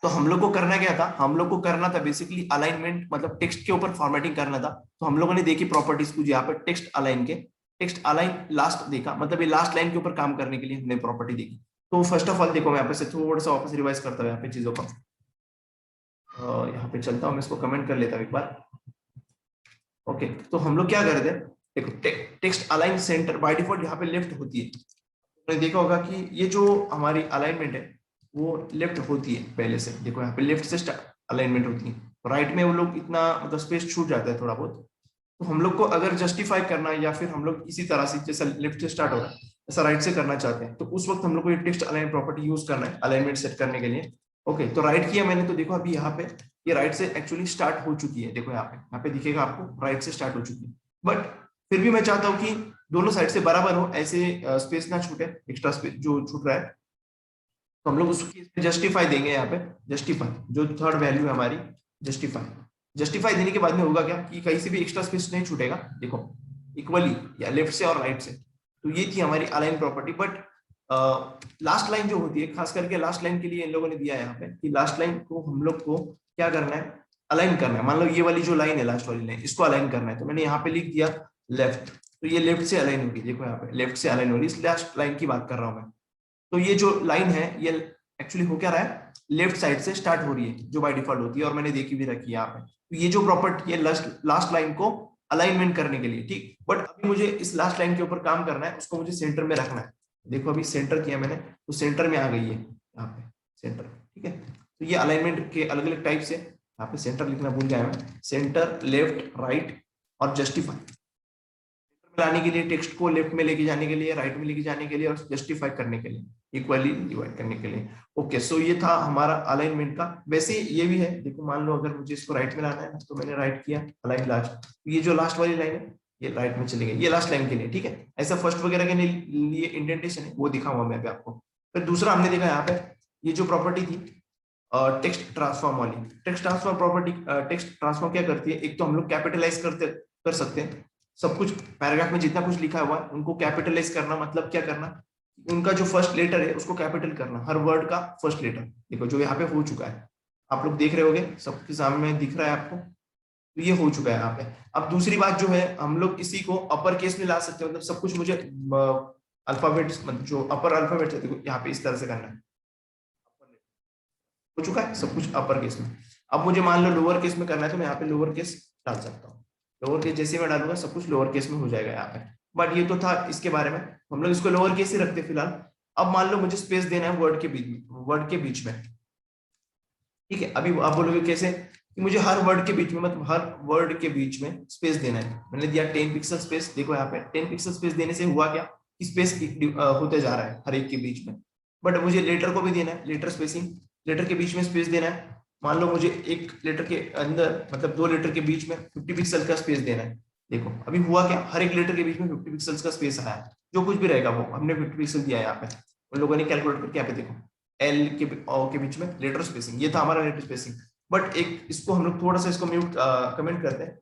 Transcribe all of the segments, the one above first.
तो हम लोग को करना क्या था, हम लोग को करना था बेसिकली अलाइनमेंट, मतलब टेक्स्ट के ऊपर फॉर्मेटिंग करना था। तो हम लोगों ने देखी प्रॉपर्टीज कुछ यहाँ पे टेक्स्ट अलाइन के, टेक्स्ट अलाइन लास्ट देखा, मतलब ये लास्ट लाइन के ऊपर काम करने के लिए हमने प्रॉपर्टी देखी। तो फर्स्ट ऑफ ऑल देखो मैं यहाँ पे से थोड़ा सा वापस रिवाइज करता हूँ यहाँ पे चीजों को। यहाँ पे चलता हूँ, मैं इसको कमेंट कर लेता हूँ एक बार। ओके, तो हम लोग क्या कर रहे थे, देखो text align centre by default यहाँ पे लेफ्ट होती है। आपने देखा होगा कि ये जो हमारी अलाइनमेंट है वो लेफ्ट होती है पहले से। देखो यहाँ पे लेफ्ट से अलाइनमेंट होती है, राइट में वो लोग इतना मतलब स्पेस छूट जाता है थोड़ा बहुत। तो हम लोग को अगर जस्टिफाई करना है, या फिर हम लोग इसी तरह से जैसा लेफ्ट से स्टार्ट हो रहा है ऐसा राइट से करना चाहते हैं, तो उस वक्त हम लोग को ये टेक्स्ट अलाइन प्रॉपर्टी यूज करना है अलाइनमेंट सेट करने के लिए। ओके, तो राइट किया मैंने, तो देखो अभी यहाँ पे ये राइट से एक्चुअली स्टार्ट हो चुकी है। देखो यहाँ पे दिखेगा आपको राइट से स्टार्ट हो चुकी है, बट फिर भी मैं चाहता हूँ कि दोनों साइड से बराबर हो, ऐसे स्पेस ना छूटे, एक्स्ट्रा स्पेस जो छूट रहा है। तो हम लोग उसकी जस्टिफाई देंगे यहाँ पे, जस्टिफाई जो थर्ड वैल्यू है हमारी, जस्टिफाई। जस्टिफाई देने के बाद में होगा क्या कि कहीं से भी एक्स्ट्रा स्पेस नहीं छूटेगा, देखो इक्वली या लेफ्ट से और राइट से। तो ये थी हमारी align property. But last line जो होती है, खास करके लास्ट लाइन के लिए इन लोगों ने दिया है यहाँ पे कि लास्ट लाइन को हम लोग को क्या करना है, अलाइन करना है। मान लो ये वाली जो लाइन है, लास्ट वाली लाइन, इसको अलाइन करना है। तो मैंने यहाँ पे लिख दिया लेफ्ट, तो ये लेफ्ट से अलाइन होगी। देखो यहाँ पे लेफ्ट से अलाइन होगी, इस लास्ट लाइन की बात कर रहा हूँ मैं। तो ये जो लाइन है ये एक्चुअली हो क्या रहा है, लेफ्ट साइड से स्टार्ट हो रही है जो बाय डिफॉल्ट होती है, और मैंने देखी भी रखी है यहाँ पे। तो ये जो प्रॉपर्टी है लास्ट लाइन को अलाइनमेंट करने के लिए, ठीक। बट अभी मुझे इस लास्ट लाइन के ऊपर काम करना है, उसको मुझे सेंटर में रखना है। देखो अभी सेंटर किया मैंने, तो सेंटर में आ गई है यहाँ पे सेंटर, ठीक है। तो ये अलाइनमेंट के अलग अलग टाइप से, यहाँ पे सेंटर लिखना भूल गया मैं, सेंटर, लेफ्ट, राइट और जस्टिफाई। लाने के लिए, टेक्स्ट को लेफ्ट में लेके जाने के लिए, राइट में लेके जाने के लिए, और जस्टिफाई करने के लिए, इक्वली डिवाइड करने के लिए। ओके, सो ये था हमारा अलाइनमेंट का। वैसे ये भी है, देखो मान लो अगर मुझे इसको राइट में लाना है तो मैंने राइट किया अलाइन लास्ट, ये जो लास्ट वाली लाइन है ये राइट में चली गई, ये लास्ट लाइन के लिए, ठीक है। ऐसा फर्स्ट वगैरह के लिए इंडेंटेशन है वो दिखाऊंगा मैं अभी आपको। फिर दूसरा हमने देखा यहाँ पे ये जो प्रॉपर्टी थी टेक्स्ट ट्रांसफॉर्म वाली, text transform property. Text transform क्या करती है, एक तो हम लोग कैपिटलाइज कर सकते हैं सब कुछ, पैराग्राफ में जितना कुछ लिखा हुआ है उनको कैपिटलाइज करना, मतलब क्या करना, उनका जो फर्स्ट लेटर है उसको कैपिटल करना, हर वर्ड का फर्स्ट लेटर। देखो जो यहाँ पे हो चुका है, आप लोग देख रहे होगे, सबके सामने दिख रहा है आपको, तो ये हो चुका है यहाँ पे। अब दूसरी बात जो है, हम लोग इसी को अपर केस में ला सकते हैं, मतलब सब कुछ मुझे अल्फाबेट, मतलब जो अपर अल्फाबेट है, देखो यहाँ पे इस तरह से करना है, हो चुका है सब कुछ अपर केस में। अब मुझे मान लो लोअर केस में करना है, तो मैं यहाँ पे लोअर केस डाल सकता हूँ। लोअर केस जैसे मैं डालूंगा सब कुछ लोअर केस में हो जाएगा यहाँ पे। बट ये तो था इसके बारे में, हम लोग इसको लोअर केस ही रखते फिलहाल। अब मान लो मुझे स्पेस देना है वर्ड के बीच में, ठीक है। अभी आप बोलोगे कैसे, कि मुझे हर वर्ड के बीच में, मतलब हर वर्ड के बीच में स्पेस देना है। मैंने दिया 10 पिक्सल स्पेस, देखो यहाँ पे 10 पिक्सल स्पेस देने से हुआ क्या, स्पेस होते जा रहा है हर एक के बीच में। बट मुझे लेटर को भी देना है, लेटर स्पेसिंग, लेटर के बीच में स्पेस देना है। मान लो मुझे एक लेटर के अंदर, मतलब दो लेटर के बीच में 50 पिक्सल का स्पेस देना है। देखो अभी हुआ क्या, हर एक लेटर के बीच में 50 पिक्सल का स्पेस आया है, जो कुछ भी रहेगा वो हमने 50 पिक्सल दिया है यहाँ पे। उन लोगों ने कैलकुलेट करके यहाँ पे देखो एल के ओ के बीच में लेटर स्पेसिंग, ये था हमारा लेटर स्पेसिंग। बट एक इसको हम लोग थोड़ा सा इसको म्यूट कमेंट करते हैं।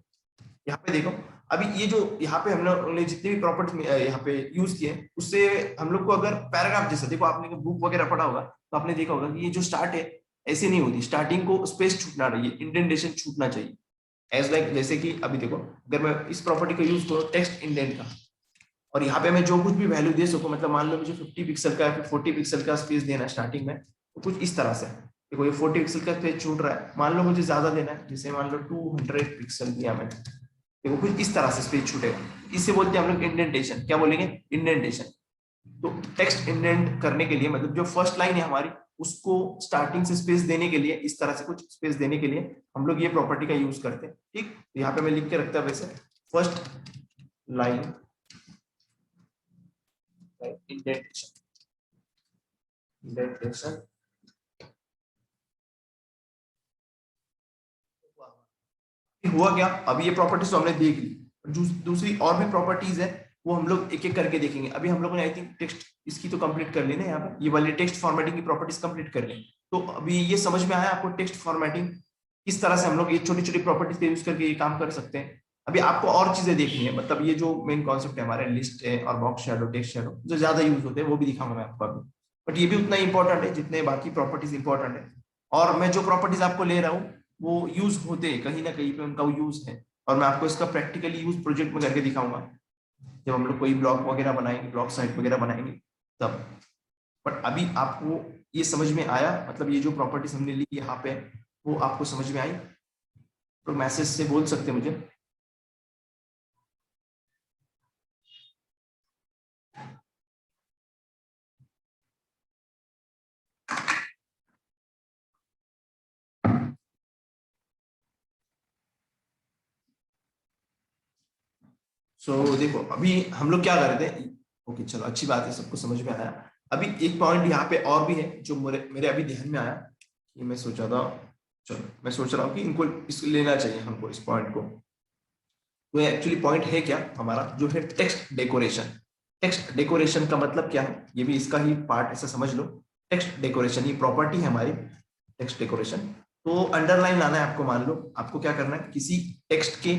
यहाँ पे देखो अभी ये जो यहाँ पे हमने जितने भी प्रॉपर्टी यहाँ पे यूज किए उससे हम लोग को अगर पैराग्राफ जैसा, देखो आपने बुक वगैरह पढ़ा होगा तो आपने देखा होगा कि ये जो स्टार्ट है ऐसे नहीं होती, स्टार्टिंग को स्पेस छूटना रही है, इंडेंटेशन छूटना चाहिए। एज लाइक जैसे कि अभी देखो अगर मैं इस प्रॉपर्टी का यूज करूँ टेक्स्ट इंडेंट का, और यहाँ पे मैं जो कुछ भी वैल्यू दे सकूं, मतलब मान लो मुझे 50 पिक्सल का या 40 पिक्सल का स्पेस देना है स्टार्टिंग में, तो कुछ इस तरह से देखो ये 40 पिक्सल का स्पेस छूट रहा है। मान लो मुझे ज्यादा देना है, जैसे मान लो 200 पिक्सल दिया मैंने, देखो कुछ इस तरह से स्पेस छूटेगा। इसे बोलते हैं हम लोग इंडेंटेशन, क्या बोलेंगे, इंडेंटेशन। तो टेक्स्ट इंडेंट करने के लिए, मतलब जो फर्स्ट लाइन है हमारी उसको स्टार्टिंग से स्पेस देने के लिए, इस तरह से कुछ स्पेस देने के लिए हम लोग ये प्रॉपर्टी का यूज करते हैं, ठीक। यहाँ पे मैं लिख के रखता हूं वैसे, फर्स्ट लाइन इंडेंटेशन, इंडेंटेशन हुआ क्या, अभी ये प्रॉपर्टीज तो हमने देख ली, दूसरी और भी प्रॉपर्टीज है वो हम लोग एक एक करके देखेंगे। अभी हम लोगों ने आई थिंक टेक्स्ट इसकी तो कंप्लीट कर ली ना, यहाँ पे ये वाली टेक्स्ट फॉर्मेटिंग की प्रॉपर्टीज कंप्लीट कर ली। तो अभी ये समझ में आया आपको टेक्स्ट फॉर्मेटिंग किस तरह से हम लोग ये छोटी छोटी प्रॉपर्टीज का यूज करके ये काम कर सकते हैं। अभी आपको और चीजें देखनी है, मतलब ये जो मेन कॉन्सेप्ट है हमारे, लिस्ट है और बॉक्स शैडो, टेक्स्ट शैडो जो ज्यादा यूज होते हैं वो भी दिखाऊंगा मैं आपको अभी। बट ये भी उतना इंपॉर्टेंट है जितने बाकी प्रॉपर्टीज इंपॉर्टेंट है। और मैं जो प्रॉपर्टीज आपको ले रहा हूँ वो यूज होते हैं, कहीं ना कहीं पे उनका यूज है, और मैं आपको इसका प्रैक्टिकली यूज प्रोजेक्ट में करके दिखाऊंगा जब हम लोग कोई ब्लॉग वगैरह बनाएंगे, ब्लॉग साइट वगैरह बनाएंगे तब। बट अभी आपको ये समझ में आया, मतलब ये जो प्रॉपर्टीज हमने ली यहाँ पे वो आपको समझ में आई? तो मैसेज से बोल सकते हैं मुझे। देखो अभी हम लोग क्या कर रहे थे। ओके चलो अच्छी बात है, सबको समझ में आया। अभी एक पॉइंट यहाँ पे और भी है जो मेरे अभी ध्यान में आया कि मैं सोचा था, चलो मैं सोच रहा हूँ कि इनको इस लेना चाहिए हमको इस पॉइंट को। तो एक्चुअली पॉइंट है क्या हमारा, जो है टेक्स्ट डेकोरेशन। टेक्स्ट डेकोरेशन का मतलब क्या है, ये भी इसका ही पार्ट ऐसा समझ लो। टेक्स्ट डेकोरेशन ये प्रॉपर्टी है हमारी, टेक्स्ट डेकोरेशन। तो अंडरलाइन लाना है आपको, मान लो आपको क्या करना है, किसी टेक्स्ट के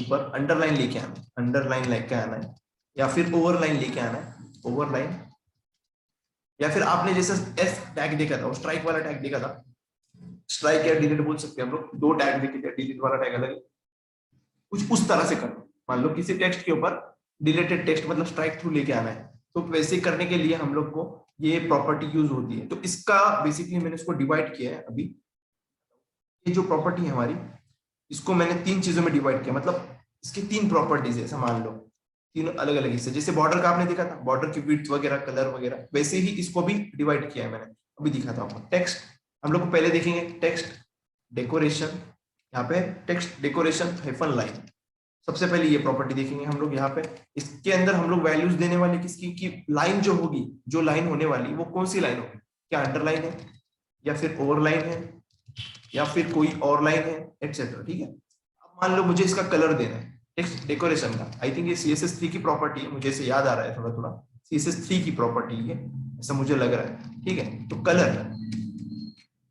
ऊपर अंडरलाइन लेके आना है, अंडरलाइन लेके आना है, या फिर ओवरलाइन लेके आना है, ओवरलाइन। या फिर आपने जैसे एस टैग देखा था, स्ट्राइक वाला टैग देखा था, स्ट्राइक या डिलीट बोल सकते हैं हम लोग, दो टैग देखे थे, डिलीट वाला टैग अलग, कुछ उस तरह से करना। मान लो किसी टेक्स्ट के ऊपर डिलीटेड टेक्स्ट मतलब स्ट्राइक थ्रू लेके आना है, तो वैसे करने के लिए हम लोग को ये प्रॉपर्टी यूज होती है। तो इसका बेसिकली मैंने इसको डिवाइड किया है अभी। ये जो प्रॉपर्टी है हमारी, इसको मैंने तीन चीजों में डिवाइड किया, मतलब इसकी तीन प्रॉपर्टीज है, ऐसा मान लो तीन अलग अलग हिस्से। जैसे बॉर्डर का आपने देखा था, बॉर्डर की विड्थ वगैरह, कलर वगैरह, वैसे ही इसको भी डिवाइड किया है मैंने, अभी दिखा था आपको। टेक्स्ट हम लोग को पहले देखेंगे, टेक्स्ट डेकोरेशन, यहाँ पे टेक्स्ट डेकोरेशन हाइफन लाइन, सबसे पहले ये प्रॉपर्टी देखेंगे हम लोग यहाँ पे। इसके अंदर हम लोग वैल्यूज देने वाले किसकी, की लाइन जो होगी, जो लाइन होने वाली वो कौन सी लाइन होगी, क्या अंडरलाइन है या फिर ओवरलाइन है या फिर कोई और लाइन है, एटसेट्रा। ठीक है, अब मान लो मुझे इसका कलर देना है टेक्स्ट डेकोरेशन का। आई थिंक ये CSS3 की प्रॉपर्टी है, मुझे इसे याद आ रहा है थोड़ा थोड़ा, CSS3 की प्रॉपर्टी है ऐसा मुझे लग रहा है। ठीक है, तो कलर,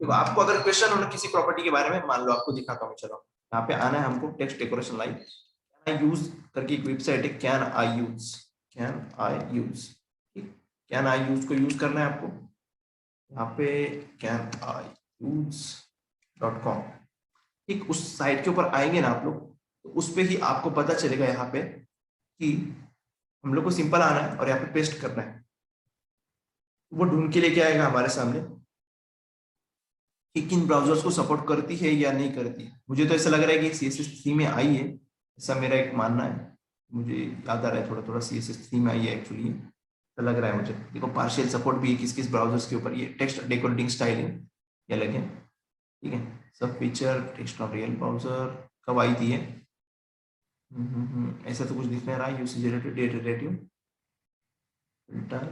देखो आपको अगर क्वेश्चन हो ना किसी प्रॉपर्टी के बारे में, मान लो आपको दिखाता हूँ, चलो यहाँ पे आना है हमको, text decoration line, can I use करके एक वेबसाइट है, can I use, can I use, ठीक, कैन आई यूज को यूज करना है आपको यहाँ पे, कैन आई यूज .com। ठीक, उस साइट के ऊपर आएंगे ना आप लोग, तो उस पे ही आपको पता चलेगा यहाँ पे कि हम लोग को सिंपल आना है और यहाँ पे पेस्ट करना है, वो ढूंढ के लेके आएगा हमारे सामने कि किन ब्राउजर्स को सपोर्ट करती है या नहीं करती है। मुझे तो ऐसा लग रहा है कि CSS3 में आई है, ऐसा मेरा एक मानना है, मुझे याद आ रहा है थोड़ा थोड़ा CSS3 में आई है एक्चुअली, ऐसा लग रहा है मुझे। देखो पार्शियल सपोर्ट भी है किस किस ब्राउजर्स के ऊपर, ये टेक्स्ट डेकोरेटिंग स्टाइलिंग ये अलग है। ठीक है, सब feature text on real browser कब आई थी है, ऐसा तो कुछ दिख नहीं रहा है, usage related date relative filter.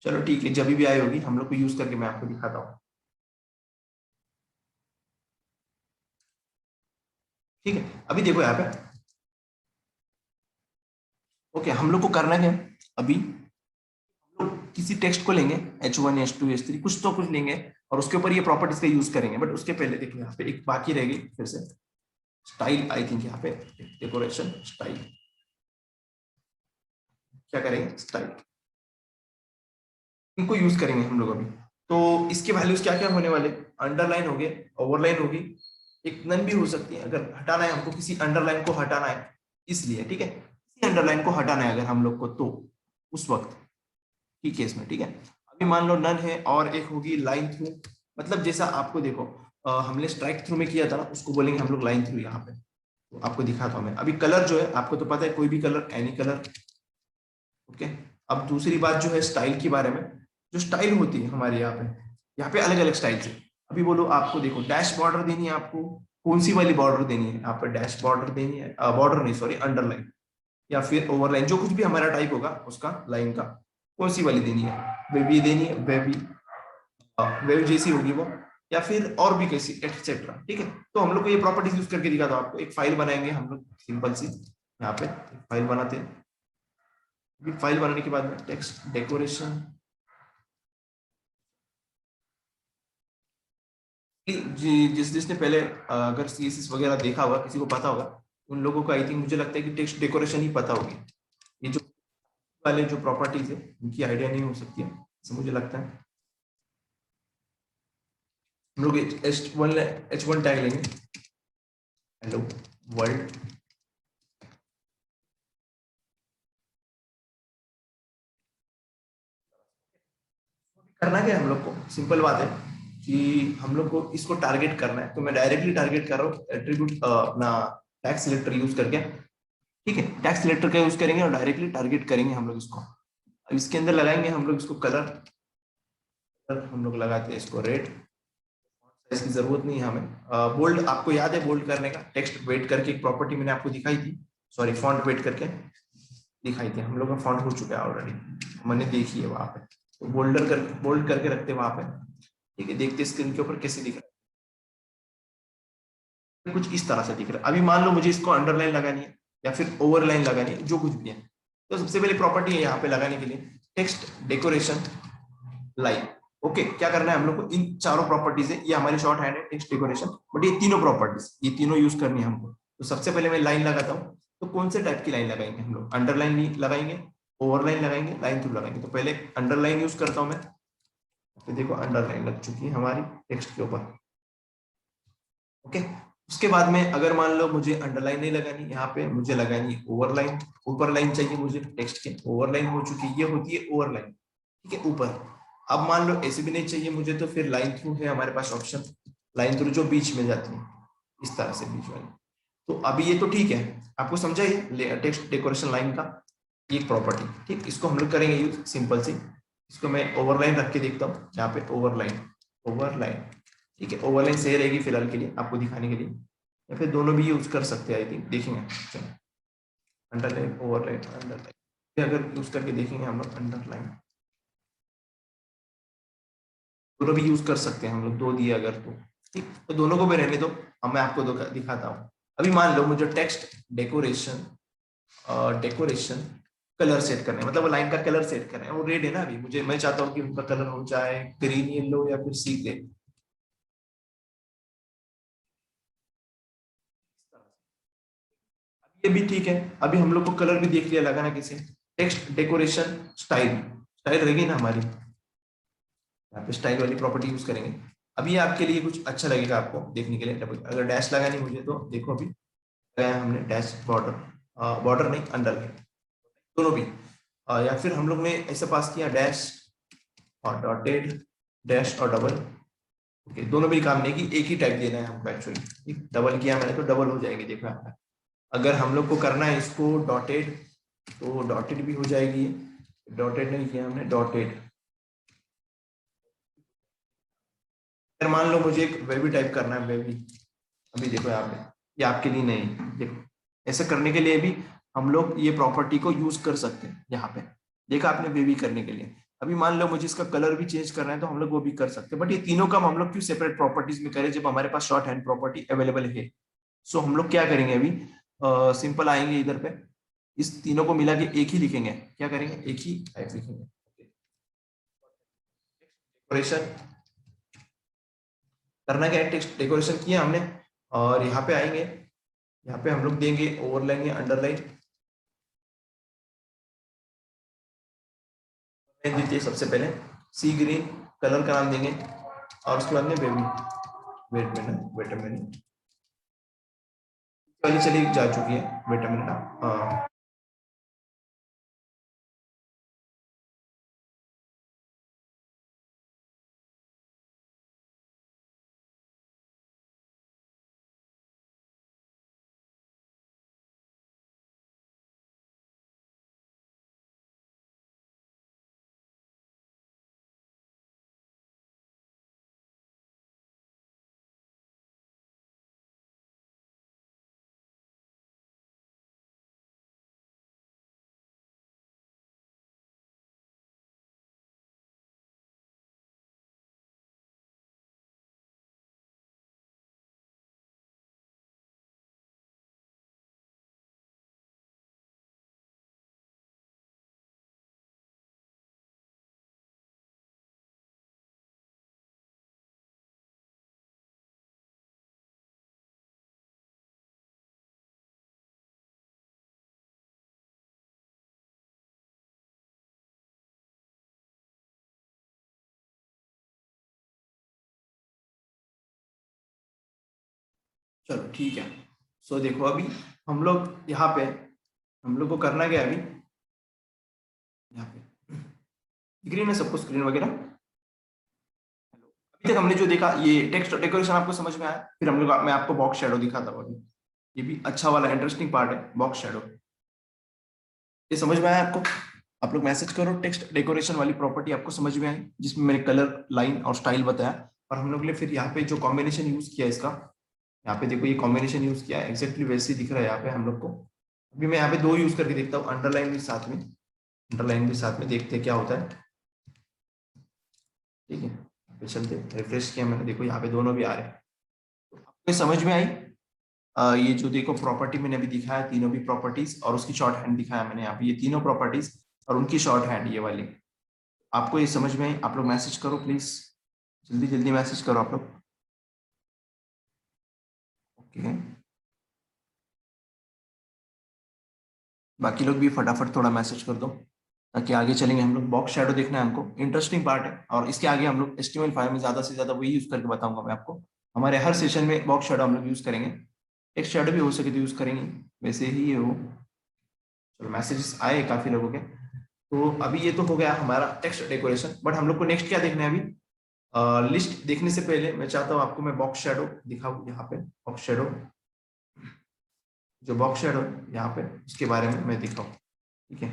चलो ठीक है, जब भी आई होगी हम लोग को यूज करके मैं आपको दिखाता हूँ। ठीक है, अभी देखो यहाँ पे, ओके हम लोग को करना क्या है अभी, हम लोग किसी टेक्स्ट को लेंगे H1 H2 H3 कुछ तो कुछ लेंगे और उसके ऊपर ये प्रॉपर्टीज का यूज करेंगे। बट उसके पहले देखो यहाँ पे एक बाकी रहेगी फिर से, स्टाइल। आई थिंक यहाँ पे डेकोरेशन स्टाइल, क्या करेंगे स्टाइल, इनको यूज करेंगे हम लोग अभी। तो इसके वैल्यूज क्या क्या होने वाले, अंडरलाइन हो गए, ओवरलाइन होगी, एक नन भी हो सकती है अगर हटाना है हमको, किसी अंडरलाइन को हटाना है इसलिए। ठीक है, किसी अंडरलाइन को हटाना है अगर हम लोग को, तो उस वक्त की केस में। ठीक है, अभी मान लो नन है और एक होगी लाइन थ्रू, मतलब जैसा आपको देखो हमने स्ट्राइक थ्रू में किया था ना, उसको बोलेंगे हम लोग लाइन थ्रू यहाँ पे। तो आपको दिखाता हूँ मैं अभी, कलर जो है आपको तो पता है, कोई भी कलर, एनी कलर। ओके, अब दूसरी बात जो है स्टाइल के बारे में, जो स्टाइल होती है हमारे यहाँ पे अलग अलग स्टाइल है। अभी बोलो आपको देखो डैश बॉर्डर देनी है आपको, कौन सी वाली बॉर्डर देनी है, यहाँ पर डैश बॉर्डर देनी है, बॉर्डर नहीं सॉरी अंडरलाइन, या फिर ओवरलाइन, जो कुछ भी हमारा टाइप होगा उसका लाइन का, कौन सी वाली देनी है, वेवी देनी है, वेवी, वेव जैसी होगी वो, या फिर और भी कैसी एक्सेट्रा। ठीक है, तो हम लोग को ये प्रॉपर्टीज यूज करके दिखाता हूँ आपको। एक फाइल बनाएंगे हम लोग सिंपल सी, यहाँ पे फाइल बनाते हैं। फाइल बनाने के बाद में टेक्स्ट डेकोरेशन, जिस जिसने पहले अगर CSS वगैरह देखा होगा, किसी को पता होगा, उन लोगों को आई थिंक मुझे लगता है कि टेक्स्ट डेकोरेशन ही पता होगी। ये जो वाले जो प्रॉपर्टीज है उनकी आइडिया नहीं हो सकती है, ऐसा मुझे लगता है। हम लोग H1 टैग लेंगे, हेलो वर्ल्ड। करना क्या है हम लोग को, सिंपल बात है कि हम लोग को इसको टारगेट करना है। तो मैं डायरेक्टली टारगेट कर रहा हूँ एट्रीब्यूट अपना टैग सिलेक्टर यूज करके। ठीक है, टैग सिलेक्टर का यूज करेंगे और डायरेक्टली टारगेट करेंगे हम लोग इसको। अब इसके अंदर लगाएंगे हम लोग इसको कलर, हम लोग लगाते हैं इसको रेड। इसकी जरूरत नहीं है हमें। बोल्ड आपको याद है बोल्ड करने का, टेक्स्ट वेट करके एक प्रॉपर्टी मैंने आपको दिखाई थी, सॉरी फॉन्ट वेट करके दिखाई थी। हम लोग का फॉन्ट हो चुका है ऑलरेडी, मैंने देखी है वहां पे। तो बोल्ड करके रखते हैं वहां पे। ठीक है, देखते स्क्रीन के ऊपर कैसे दिख रहा है, कुछ इस तरह से दिख रहा है। अभी मान लो मुझे इसको अंडरलाइन लगानी है या फिर ओवरलाइन लगानी है, जो कुछ भी है। तो सबसे पहले प्रॉपर्टी है यहाँ पे लगाने के लिए टेक्स्ट डेकोरेशन लाइन। ओके, क्या करना है हम लोग को, इन चारों प्रॉपर्टीज है, ये हमारी शॉर्ट हैंड है टेक्स्ट डेकोरेशन, बट ये तीनों प्रॉपर्टीज, ये तीनों यूज करनी है हमको। तो सबसे पहले मैं लाइन लगाता हूँ। तो कौन से टाइप की लाइन लगाएंगे हम लोग, अंडरलाइन लगाएंगे, ओवरलाइन लगाएंगे, लाइन थ्रू लगाएंगे। तो पहले अंडरलाइन यूज करता हूँ मैं। तो देखो अंडरलाइन लग चुकी है हमारी टेक्स्ट के ऊपर। ओके, उसके बाद में अगर मान लो मुझे अंडरलाइन नहीं लगानी, यहाँ पे मुझे लगानी ओवरलाइन। ऊपर लाइन चाहिए मुझे टेक्स्ट के, ओवरलाइन हो चुकी है, ये होती है ओवरलाइन। ठीक है, ऊपर। अब मान लो ऐसे भी नहीं चाहिए मुझे, तो फिर लाइन थ्रू है हमारे पास ऑप्शन, लाइन थ्रू जो बीच में जाती है, इस तरह से बीच वाली। तो अभी ये तो ठीक है, आपको समझा ये टेक्स्ट डेकोरेशन लाइन का एक प्रॉपर्टी। ठीक, इसको हम लोग करेंगे यूज सिंपल सी। इसको मैं ओवरलाइन रख के देखता हूँ, यहाँ पे ओवरलाइन, ओवरलाइन। ठीक है, ओवरलाइन सही रहेगी फिलहाल के लिए, आपको दिखाने के लिए, या फिर दोनों भी यूज कर सकते हैं, आई थिंक देखेंगे। चलो, अंडरलाइन ओवरलाइन अंडरलाइन अगर यूज करके देखेंगे हम लोग, अंडरलाइन दोनों भी यूज कर सकते हैं हम लोग, दो दिए अगर तो। ठीक, तो दोनों को भी रहने दो। अब मैं आपको दिखाता हूँ। अभी मान लो मुझे text decoration, decoration colour set करना है, मतलब वो लाइन का कलर सेट करना है। वो रेड है ना, अभी मुझे, मैं चाहता हूँ कि उनका कलर हो जाए ग्रीन येलो या फिर सी ग्रे। ये भी ठीक है। अभी हम लोग को कलर भी देख लिया लगाना किसे, टेक्स्ट डेकोरेशन स्टाइल, स्टाइल रहेगी ना हमारी, यहाँ पे स्टाइल वाली प्रॉपर्टी यूज करेंगे। अभी ये आपके लिए कुछ अच्छा लगेगा आपको देखने के लिए। अगर डैश लगानी मुझे, तो देखो अभी लगाया हमने डैश बॉर्डर, बॉर्डर नहीं अंडरलाइन, दोनों भी। या फिर हम लोग ने ऐसा पास किया डैश और डॉटेड, डैश और डबल। ओके, दोनों भी काम नहीं की, एक ही टाइप देना है हमको एक्चुअली। डबल किया मैंने तो डबल हो जाएगी, देखो यहाँ पे। अगर हम लोग को करना है इसको डॉटेड, तो डॉटेड भी हो जाएगी। डॉटेड नहीं किया हमने, डॉटेड। अगर मान लो मुझे एक वेबी टाइप करना है, वेबी, अभी देखो यहाँ पे, ये आपके लिए नहीं, देखो ऐसा करने के लिए भी हम लोग ये प्रॉपर्टी को यूज कर सकते हैं यहाँ पे। देखा आपने, वेबी करने के लिए। अभी मान लो मुझे इसका कलर भी चेंज करना है, तो हम लोग वो भी कर सकते हैं। बट ये तीनों काम हम लोग क्यों सेपरेट प्रॉपर्टीज में करें, जब हमारे पास शॉर्ट हैंड प्रॉपर्टी अवेलेबल है। सो हम लोग क्या करेंगे अभी, सिंपल आएंगे इधर पे, इस तीनों को मिला के एक ही लिखेंगे। क्या करेंगे, एक ही टाइप लिखेंगे। डेकोरेशन करना क्या है, टेक्स्ट डेकोरेशन किया हमने, और यहाँ पे आएंगे, यहाँ पे हम लोग देंगे ओवरलाइन या अंडरलाइन देते हैं। सबसे पहले सी ग्रीन कलर का नाम देंगे, और उसके बाद में बेबी, वेट अ मिनट, वाली चली जा चुकी है, वेट अ मिनट। हाँ, चलो ठीक है। सो देखो अभी हम लोग यहाँ पे, हम लोग को करना क्या है अभी, यहाँ पे दिख रही है ना सबको स्क्रीन वगैरह। अभी तक हमने जो देखा ये टेक्स्ट डेकोरेशन आपको समझ में आया, फिर हम लोग, मैं आपको बॉक्स शैडो दिखाता हूँ अभी। ये भी अच्छा वाला इंटरेस्टिंग पार्ट है, बॉक्स शैडो। ये समझ में आया आपको? आप लोग मैसेज करो, टेक्स्ट डेकोरेशन वाली प्रॉपर्टी आपको समझ में आई, जिसमें मैंने कलर, लाइन और स्टाइल बताया। और हम लोग ने फिर यहाँ पे जो कॉम्बिनेशन यूज किया इसका, यहाँ पे देखो ये कॉम्बिनेशन यूज किया है, एक्जैक्टली वैसे ही दिख रहा है यहाँ पे हम लोग को। अभी मैं यहाँ पे दो यूज करके देखता हूँ, अंडरलाइन भी साथ में, अंडरलाइन भी साथ में, देखते हैं क्या होता है। ठीक है, यहाँ पे चलते, रिफ्रेश किया मैंने, देखो यहाँ पे दोनों भी आ रहे हैं। तो आपको ये समझ में आई? ये जो देखो प्रॉपर्टी मैंने अभी दिखाया, तीनों भी प्रॉपर्टीज, और उसकी शॉर्ट हैंड दिखाया मैंने यहाँ पे, ये तीनों प्रॉपर्टीज और उनकी शॉर्ट हैंड ये वाली। आपको ये समझ में आई? आप लोग मैसेज करो प्लीज, जल्दी जल्दी मैसेज करो आप लोग। ओके, बाकी लोग भी फटाफट थोड़ा मैसेज कर दो, ताकि आगे चलेंगे हम लोग। बॉक्स शैडो देखना है हमको, इंटरेस्टिंग पार्ट है, और इसके आगे हम लोग HTML5 में ज्यादा से ज्यादा वही यूज करके बताऊंगा मैं आपको। हमारे हर सेशन में बॉक्स शैडो हम लोग यूज करेंगे, टेक्स्ट शैडो भी हो सके तो यूज करेंगे, वैसे ही ये हो। चलो मैसेजेस आए काफी लोगों के। तो अभी ये तो हो गया हमारा टेक्स्ट डेकोरेशन, बट हम लोग को नेक्स्ट क्या देखना है अभी? लिस्ट देखने से पहले मैं चाहता हूँ आपको मैं बॉक्स शैडो दिखाऊँ, यहाँ पे बॉक्स शैडो, जो बॉक्स शैडो यहाँ पे, उसके बारे में मैं दिखाऊँ। ठीक है,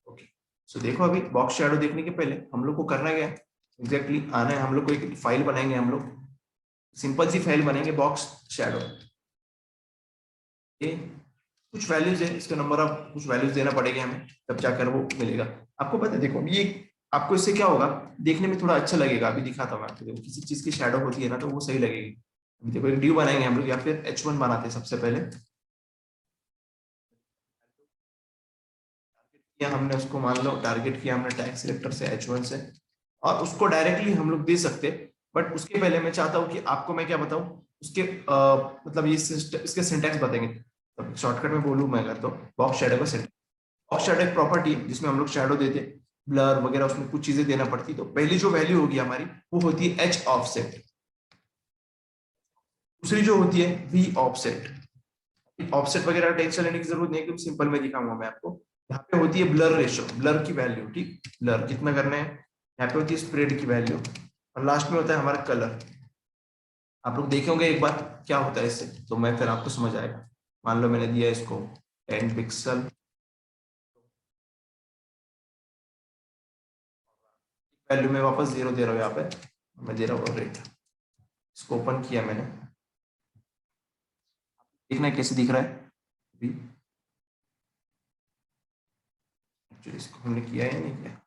ओके। सो देखो अभी बॉक्स शैडो देखने के पहले हम लोग को करना क्या है, एग्जैक्टली आना है हम लोग को, एक फाइल बनाएंगे हम लोग, सिंपल सी फाइल बनेंगे बॉक्स शैडो। ये कुछ वैल्यूज है, इसका नंबर ऑफ कुछ वैल्यूज देना पड़ेगा हमें, तब जाकर वो मिलेगा। आपको पता है देखो ये, आपको इससे क्या होगा, देखने में थोड़ा अच्छा लगेगा। अभी दिखाता हूँ मैं आपको, देखो किसी चीज की शैडो होती है ना तो वो सही लगेगी। अभी देखो एक ड्यू बनाएंगे हम लोग, या फिर H1 बनाते हैं सबसे पहले। या हमने उसको मान लो टारगेट किया हमने टैग सिलेक्टर से H1 से, और उसको डायरेक्टली हम लोग दे सकते, बट उसके पहले मैं चाहता हूँ कि आपको मैं क्या बताऊँ, उसके मतलब ये इसके सिंटैक्स बताएंगे। शॉर्टकट में बोलूँ मैं अगर, तो बॉक्स शैडो का सिंटैक्स, बॉक्स शैडो एक प्रॉपर्टी है जिसमें हम लोग शैडो देते, ब्लर वगैरह उसमें कुछ चीजें देना पड़ती। तो पहली जो वैल्यू होगी हमारी वो होती है H ऑफसेट, दूसरी जो होती है V ऑफसेट। ऑफसेट वगैरह टेंशन लेने की जरूरत नहीं है, क्योंकि सिंपल में दिखाऊंगा मैं आपको। यहाँ पे होती है ब्लर रेशो, ब्लर की वैल्यू, ठीक, ब्लर कितना करना है। यहाँ पे होती है स्प्रेड की वैल्यू, और लास्ट में होता है हमारा कलर। आप लोग देखे होंगे एक बार क्या होता है इससे, तो मैं फिर आपको समझ आएगा। मान लो मैंने दिया इसको 10 पिक्सल, वैल्यू में वापस 0 दे रहा हूँ, यहाँ पे मैं दे रहा हूँ रेट। इसको ओपन किया मैंने, देखना है कैसे दिख रहा है अभी। एक्चुअली इसको हमने किया या नहीं किया,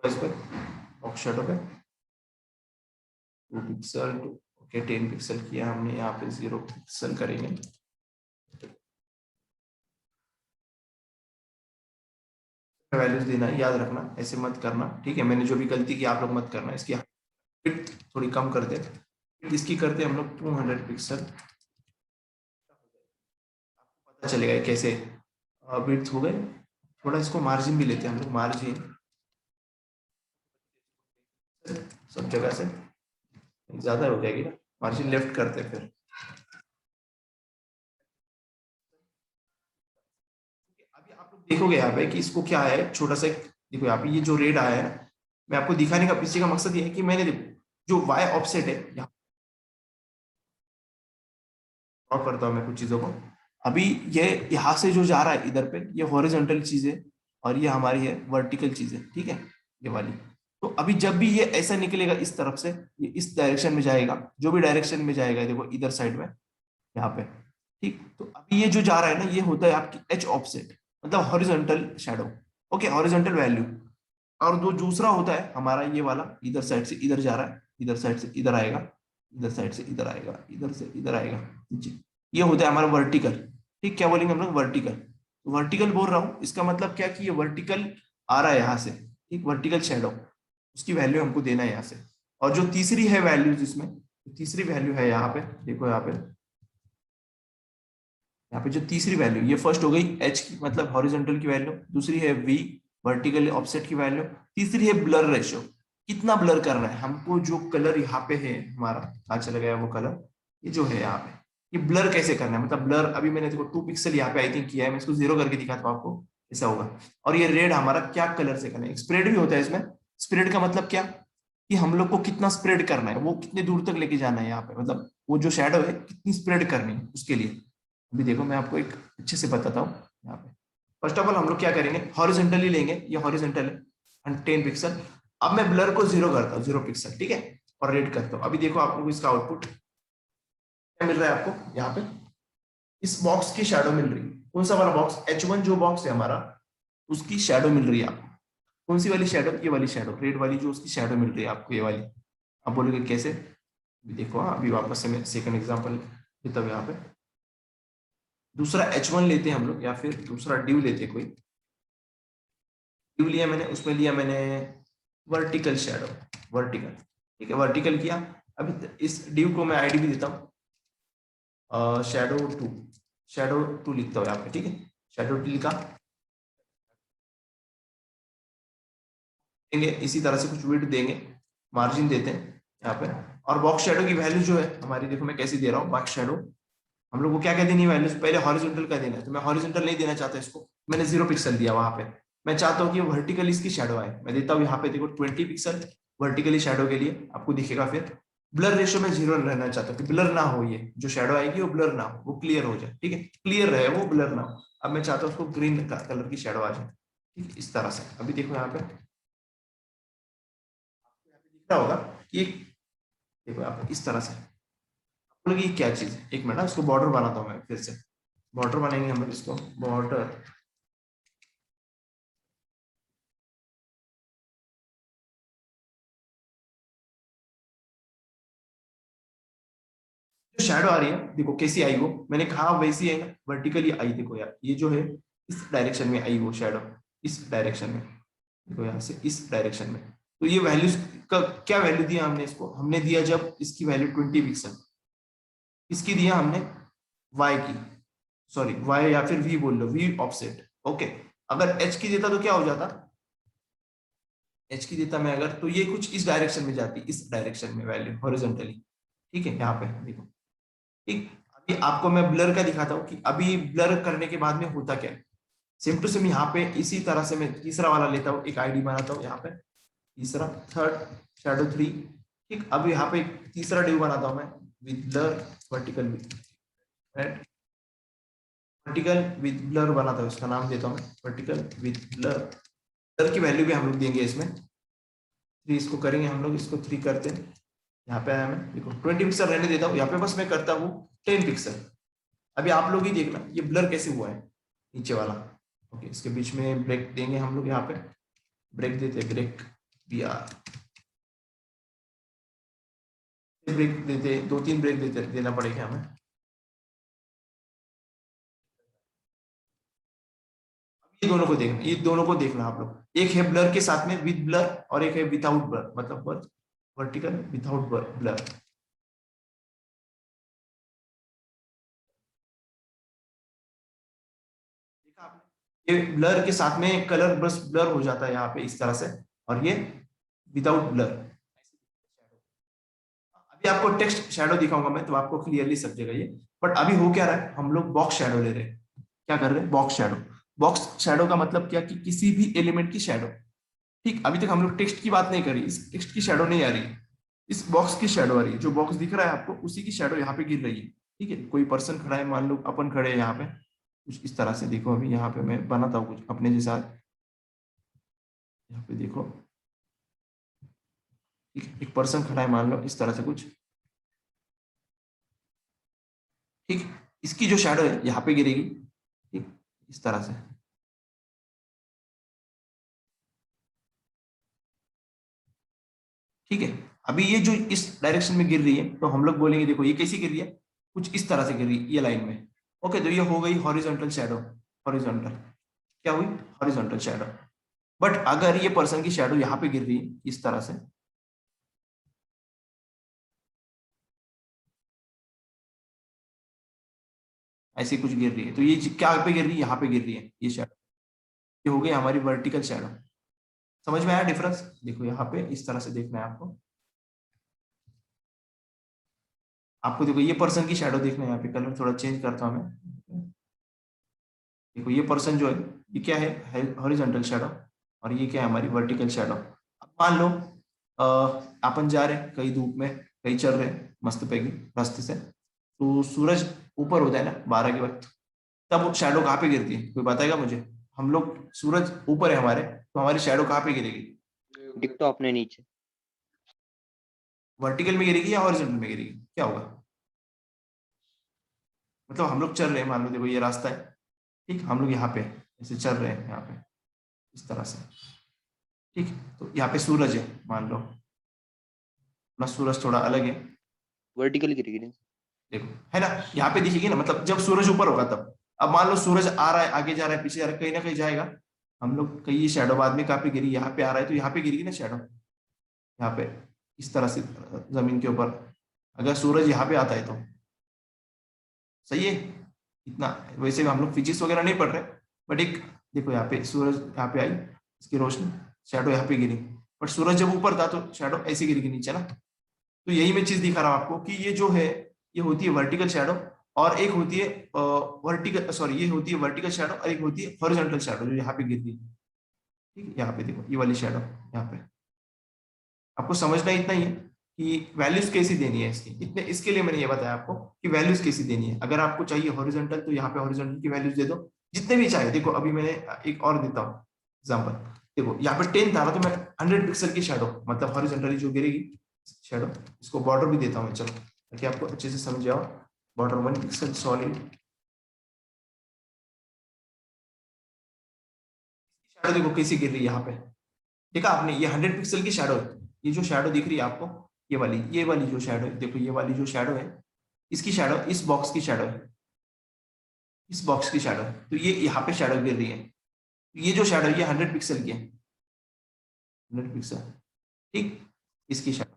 इस पर बॉक्स शैडो पे 2 पिक्सल, ओके 10 पिक्सल किया हमने, यहाँ पे 0 पिक्सल करेंगे। वैल्यूज देना है, याद रखना, ऐसे मत करना, ठीक है। मैंने जो भी गलती की आप लोग मत करना। इसकी width थोड़ी कम कर दे, इसकी करते हम लोग 200 पिक्सल, पता चलेगा कैसे विड्थ हो गए। थोड़ा इसको मार्जिन भी लेते हैं हम लोग, मार्जिन सब जगह से ज्यादा हो जाएगी ना, मार्जिन लेफ्ट करते हैं फिर। अभी आप लोग देखोगे यहाँ पे कि इसको क्या है, छोटा सा देखो यहाँ पे ये जो रेड आया है ना, मैं आपको दिखाने का पीछे का मकसद ये है कि मैंने देखो जो वाई ऑफसेट है, यहाँ ड्रॉ करता हूँ मैं कुछ चीजों को। अभी ये यहाँ से जो जा रहा है इधर पे, ये हॉरिजॉन्टल चीज है, और ये हमारी है वर्टिकल चीज है, ठीक है, ये वाली। तो अभी जब भी ये ऐसा निकलेगा इस तरफ से, ये इस डायरेक्शन में जाएगा, जो भी डायरेक्शन में जाएगा देखो इधर साइड में, यहाँ पे, ठीक। तो अभी ये जो जा रहा है ना, ये होता है आपकी एच ऑफसेट, मतलब horizontal shadow, okay, horizontal value. और जो दूसरा होता है हमारा ये वाला, इधर साइड से इधर जा रहा है, इधर साइड से इधर आएगा, इधर साइड से इधर आएगा, इधर से इधर आएगा नीचे, ये होता है हमारा वर्टिकल। ठीक, क्या बोलेंगे हम लोग, वर्टिकल। वर्टिकल बोल रहा हूँ, इसका मतलब क्या कि ये वर्टिकल आ रहा है यहाँ से, ठीक, वर्टिकल शैडो, उसकी वैल्यू हमको देना है यहाँ से। और जो तीसरी है वैल्यूज इसमें, तीसरी वैल्यू है यहाँ पे, देखो यहाँ पे यहाँ पे जो तीसरी वैल्यू, ये फर्स्ट हो गई एच की मतलब हॉरिजॉन्टल की वैल्यू, दूसरी है वी वर्टिकल ऑफसेट की वैल्यू, तीसरी है ब्लर रेशियो, कितना ब्लर करना है हमको, जो कलर यहाँ पे है हमारा, कहाँ चला गया वो कलर, ये जो है यहाँ पे, ये ब्लर कैसे करना है, मतलब ब्लर अभी मैंने देखो 2 पिक्सल यहाँ पे आई थिंक किया है, मैं इसको 0 करके दिखाता हूँ आपको, ऐसा होगा। और ये रेड हमारा क्या कलर से करना है, स्प्रेड भी होता है इसमें। स्प्रेड का मतलब क्या, कि हम लोग को कितना स्प्रेड करना है, वो कितने दूर तक लेके जाना है यहाँ पे, मतलब वो जो शेडो है कितनी स्प्रेड करनी है उसके लिए। अभी देखो मैं आपको एक अच्छे से बताता हूँ यहाँ पे। फर्स्ट ऑफ ऑल हम लोग क्या करेंगे, हॉरिजॉन्टली लेंगे, ये हॉरिजॉन्टल है 10 पिक्सल। अब मैं ब्लर को 0 करता हूँ, 0 पिक्सल, ठीक है, और रेड करता हूँ। अभी देखो आप लोग इसका आउटपुट क्या मिल रहा है आपको यहाँ पे, इस बॉक्स की शैडो मिल रही है, कौन सा वाला बॉक्स, H1 जो बॉक्स है हमारा, उसकी शैडो मिल रही है आपको। कौन सी वाली शैडो, ये वाली शैडो, रेड वाली जो उसकी शैडो मिल रही है आपको, ये वाली। आप बोलोगे कैसे, अभी देखो, हाँ अभी वापस से मैं सेकंड एग्जांपल देता हूँ यहाँ पे। दूसरा H1 लेते हैं हम लोग, या फिर दूसरा ड्यू लेते हैं कोई, ड्यू लिया मैंने, उसमें लिया मैंने वर्टिकल शैडो, वर्टिकल, ठीक है, वर्टिकल किया। अभी इस ड्यू को मैं आईडी भी देता हूँ, शैडो 2, शैडो 2 लिखता हूँ यहाँ पे, ठीक है, शैडो 2 लिखा, देंगे इसी तरह से कुछ विड्थ देंगे, मार्जिन देते हैं यहाँ पे। और बॉक्स शेडो की वैल्यू जो है हमारी, देखो मैं कैसे दे रहा हूँ, बॉक्स शेडो हम लोग को क्या क्या देनी है वैल्यूज, पहले हॉरिजॉन्टल का देना है, तो मैं हॉरिजॉन्टल नहीं देना चाहता इसको, मैंने 0 पिक्सल दिया वहां पे। मैं चाहता हूँ कि वर्टिकल इसकी शेडो आए, मैं देता हूँ यहाँ पे देखो 20 पिक्सल वर्टिकली शेडो के लिए, आपको दिखेगा। फिर ब्लर रेशियो में 0 रहना चाहता हूँ कि ब्लर ना हो, ये जो शेडो आएगी वो ब्लर ना हो, वो क्लियर हो जाए, ठीक है, क्लियर रहे वो, ब्लर ना हो। अब मैं चाहता हूँ उसको ग्रीन कलर की शेडो आ जाए, ठीक, इस तरह से। अभी देखो यहाँ पे दिख रहा होगा कि देखो आप इस तरह से, आप लोग ये क्या चीज है, एक मिनट ना, इसको बॉर्डर बनाता हूँ मैं फिर से, बॉर्डर बनाएंगे हम लोग इसको, बॉर्डर। जो शैडो आ रही है देखो कैसी आई, वो मैंने कहा वैसी है ना, वर्टिकली आई, देखो यार ये जो है इस डायरेक्शन में आई वो शैडो, इस डायरेक्शन में, देखो यहाँ से इस डायरेक्शन में। तो ये वैल्यूज का क्या वैल्यू दिया हमने इसको, हमने दिया जब इसकी वैल्यू 20 पिक्सल, इसकी दिया हमने वाई की, सॉरी वाई या फिर वी बोल लो, वी ऑफसेट, ओके। अगर एच की देता तो क्या हो जाता, एच की देता मैं अगर, तो ये कुछ इस डायरेक्शन में जाती, इस डायरेक्शन में वैल्यू हॉरिजॉन्टली, ठीक है, यहाँ पे देखो, ठीक। अभी आपको मैं ब्लर का दिखाता हूँ कि अभी ब्लर करने के बाद में होता क्या है, सेम टू सेम यहाँ पे इसी तरह से मैं तीसरा वाला लेता हूँ, एक आईडी बनाता हूँ यहाँ पे, तीसरा थर्ड शैडो 3, ठीक। अब यहाँ पे एक तीसरा ड्यू बनाता हूँ मैं, with blur vertical with right, vertical with blur बनाता हूँ, इसका नाम देता हूँ मैं वर्टिकल विद ब्लर। ब्लर की वैल्यू भी हम लोग देंगे इसमें 3, इसको करेंगे हम लोग, इसको 3 करते हैं। यहाँ पे आया मैं, देखो 20 पिक्सल रहने देता हूँ, यहाँ पे बस मैं करता हूँ 10 पिक्सल। अभी आप लोग ही देखना ये ब्लर कैसे हुआ है, नीचे वाला, ओके। इसके बीच में ब्रेक देंगे हम लोग, यहाँ पे ब्रेक देते, ब्रेक BR, ब्रेक देते, 2-3 ब्रेक देते, देना पड़ेगा हमें। ये दोनों को देखना, ये दोनों को देखना आप लोग, एक है ब्लर के साथ में विद ब्लर, और एक है विदाउट ब्लर, मतलब वर्टिकल विदाउट ब्लर। देखा आपने, ये ब्लर के साथ में कलर बस ब्लर हो जाता है यहाँ पे इस तरह से, और ये विदाउट ब्लर। अभी आपको टेक्स्ट शैडो दिखाऊंगा मैं, तो आपको क्लियरली समझेगा ये। बट अभी हो क्या रहा है, हम लोग बॉक्स शैडो ले रहे हैं, क्या कर रहे हैं, बॉक्स शैडो। बॉक्स शैडो का मतलब क्या, कि किसी भी एलिमेंट की शैडो, ठीक। अभी तक हम लोग टेक्स्ट की बात नहीं करी, इस टेक्स्ट की शैडो नहीं आ रही है, इस बॉक्स की शैडो आ रही है, जो बॉक्स दिख रहा है आपको उसी की शैडो यहाँ पे गिर रही है, ठीक है। कोई पर्सन खड़ा है, मान लो अपन खड़े हैं यहाँ पे, कुछ इस तरह से देखो, अभी यहाँ पे मैं बनाता हूँ कुछ अपने जैसा, यहाँ पे देखो, एक पर्सन खड़ा है मान लो इस तरह से कुछ, ठीक। इसकी जो शैडो है यहाँ पे गिरेगी, ठीक, इस तरह से, ठीक है। अभी ये जो इस डायरेक्शन में गिर रही है, तो हम लोग बोलेंगे देखो ये कैसी गिर रही है, कुछ इस तरह से गिर रही है ये लाइन में, ओके। तो ये हो गई हॉरिजॉन्टल शैडो, हॉरिजॉन्टल, क्या हुई, हॉरिजॉन्टल शैडो। बट अगर ये पर्सन की शैडो यहाँ पे गिर रही है इस तरह से, ऐसी कुछ गिर रही है, तो ये क्या पे गिर रही है, यहाँ पे गिर रही है ये शैडो, ये हो गई हमारी वर्टिकल शैडो। समझ में आया डिफरेंस? देखो यहाँ पे इस तरह से देखना है आपको, आपको देखो ये पर्सन की शैडो देखना है, यहाँ पे कलर थोड़ा चेंज करता हूँ मैं। देखो ये पर्सन जो है ये क्या है हॉरिजॉन्टल शैडो, और ये क्या है हमारी वर्टिकल शैडो। अब मान लो अपन जा रहे हैं कहीं धूप में, कहीं चल रहे हैं मस्त पैकी रास्ते से, तो सूरज ऊपर होता है ना 12 के वक्त, तब शैडो कहाँ पे गिरती है, कोई बताएगा मुझे? हम लोग सूरज ऊपर है हमारे, तो हमारी शैडो कहाँ पे गिरेगी? दिख तो अपने नीचे। वर्टिकल में गिरेगी या हॉरिजॉन्टल में गिरेगी, क्या होगा? मतलब हम लोग चल रहे हैं, मान लो देखो ये रास्ता है, ठीक, हम लोग यहाँ पे ऐसे चल रहे हैं यहाँ पे इस तरह से, ठीक, तो यहाँ पे सूरज है मान लो, अपना सूरज थोड़ा अलग है, वर्टिकल गिरेगी। देखो है ना, यहाँ पे दिखेगी ना, मतलब जब सूरज ऊपर होगा तब। अब मान लो सूरज आ रहा है, आगे जा रहा है, पीछे जा रहा है, कहीं ना कहीं जाएगा, हम लोग कहीं ये शैडो बाद में कहाँ पे गिरी, यहाँ पे आ रहा है तो यहाँ पे गिरेगी ना शैडो, यहाँ पे इस तरह से जमीन के ऊपर, अगर सूरज यहाँ पे आता है तो। सही है इतना? वैसे हम लोग फिजिक्स वगैरह नहीं पढ़ रहे, बट एक देखो यहाँ पे सूरज यहाँ पे आई, इसकी रोशनी, शैडो यहाँ पे गिरी, बट सूरज जब ऊपर था तो शैडो ऐसे गिरेगी नीचे ना। तो यही मैं चीज दिखा रहा हूँ आपको कि ये जो है ये होती है वर्टिकल शैडो, और एक होती है वर्टिकल सॉरी ये होती है वर्टिकल शैडो, और एक होती है हॉरिजॉन्टल शैडो जो यहाँ पे गिरती है। ठीक है, यहाँ पे देखो ये वाली शैडो, यहाँ पे आपको समझना इतना ही है कि वैल्यूज कैसी देनी है इसकी, इतने इसके लिए मैंने ये बताया आपको कि वैल्यूज कैसी देनी है। अगर आपको चाहिए हॉरिजॉन्टल तो यहाँ पे हॉरिजॉन्टल की वैल्यूज दे दो जितने भी चाहे। देखो अभी मैंने एक और देता हूँ एग्जाम्पल, देखो यहाँ पे 10 था ना, तो मैं 100 पिक्सल की शैडो मतलब हॉरिजॉन्टली जो गिरेगी शैडो, इसको बॉर्डर भी देता हूँ मैं, चलो ताकि आपको अच्छे से समझ आओ। बॉर्डर 1 पिक्सल सॉलिड, शैडो देखो कैसी गिर रही है यहाँ पे, देखा आपने, ये 100 पिक्सल की शैडो है। ये जो शैडो दिख रही है आपको, ये वाली जो शैडो है, देखो ये वाली जो शैडो है, इसकी शैडो इस बॉक्स की शैडो है, इस बॉक्स की शैडो है, तो ये यहाँ पे शैडो गिर रही है। ये जो शैडो है ये 100 पिक्सल की है, 100 पिक्सल, ठीक, इसकी शैडो।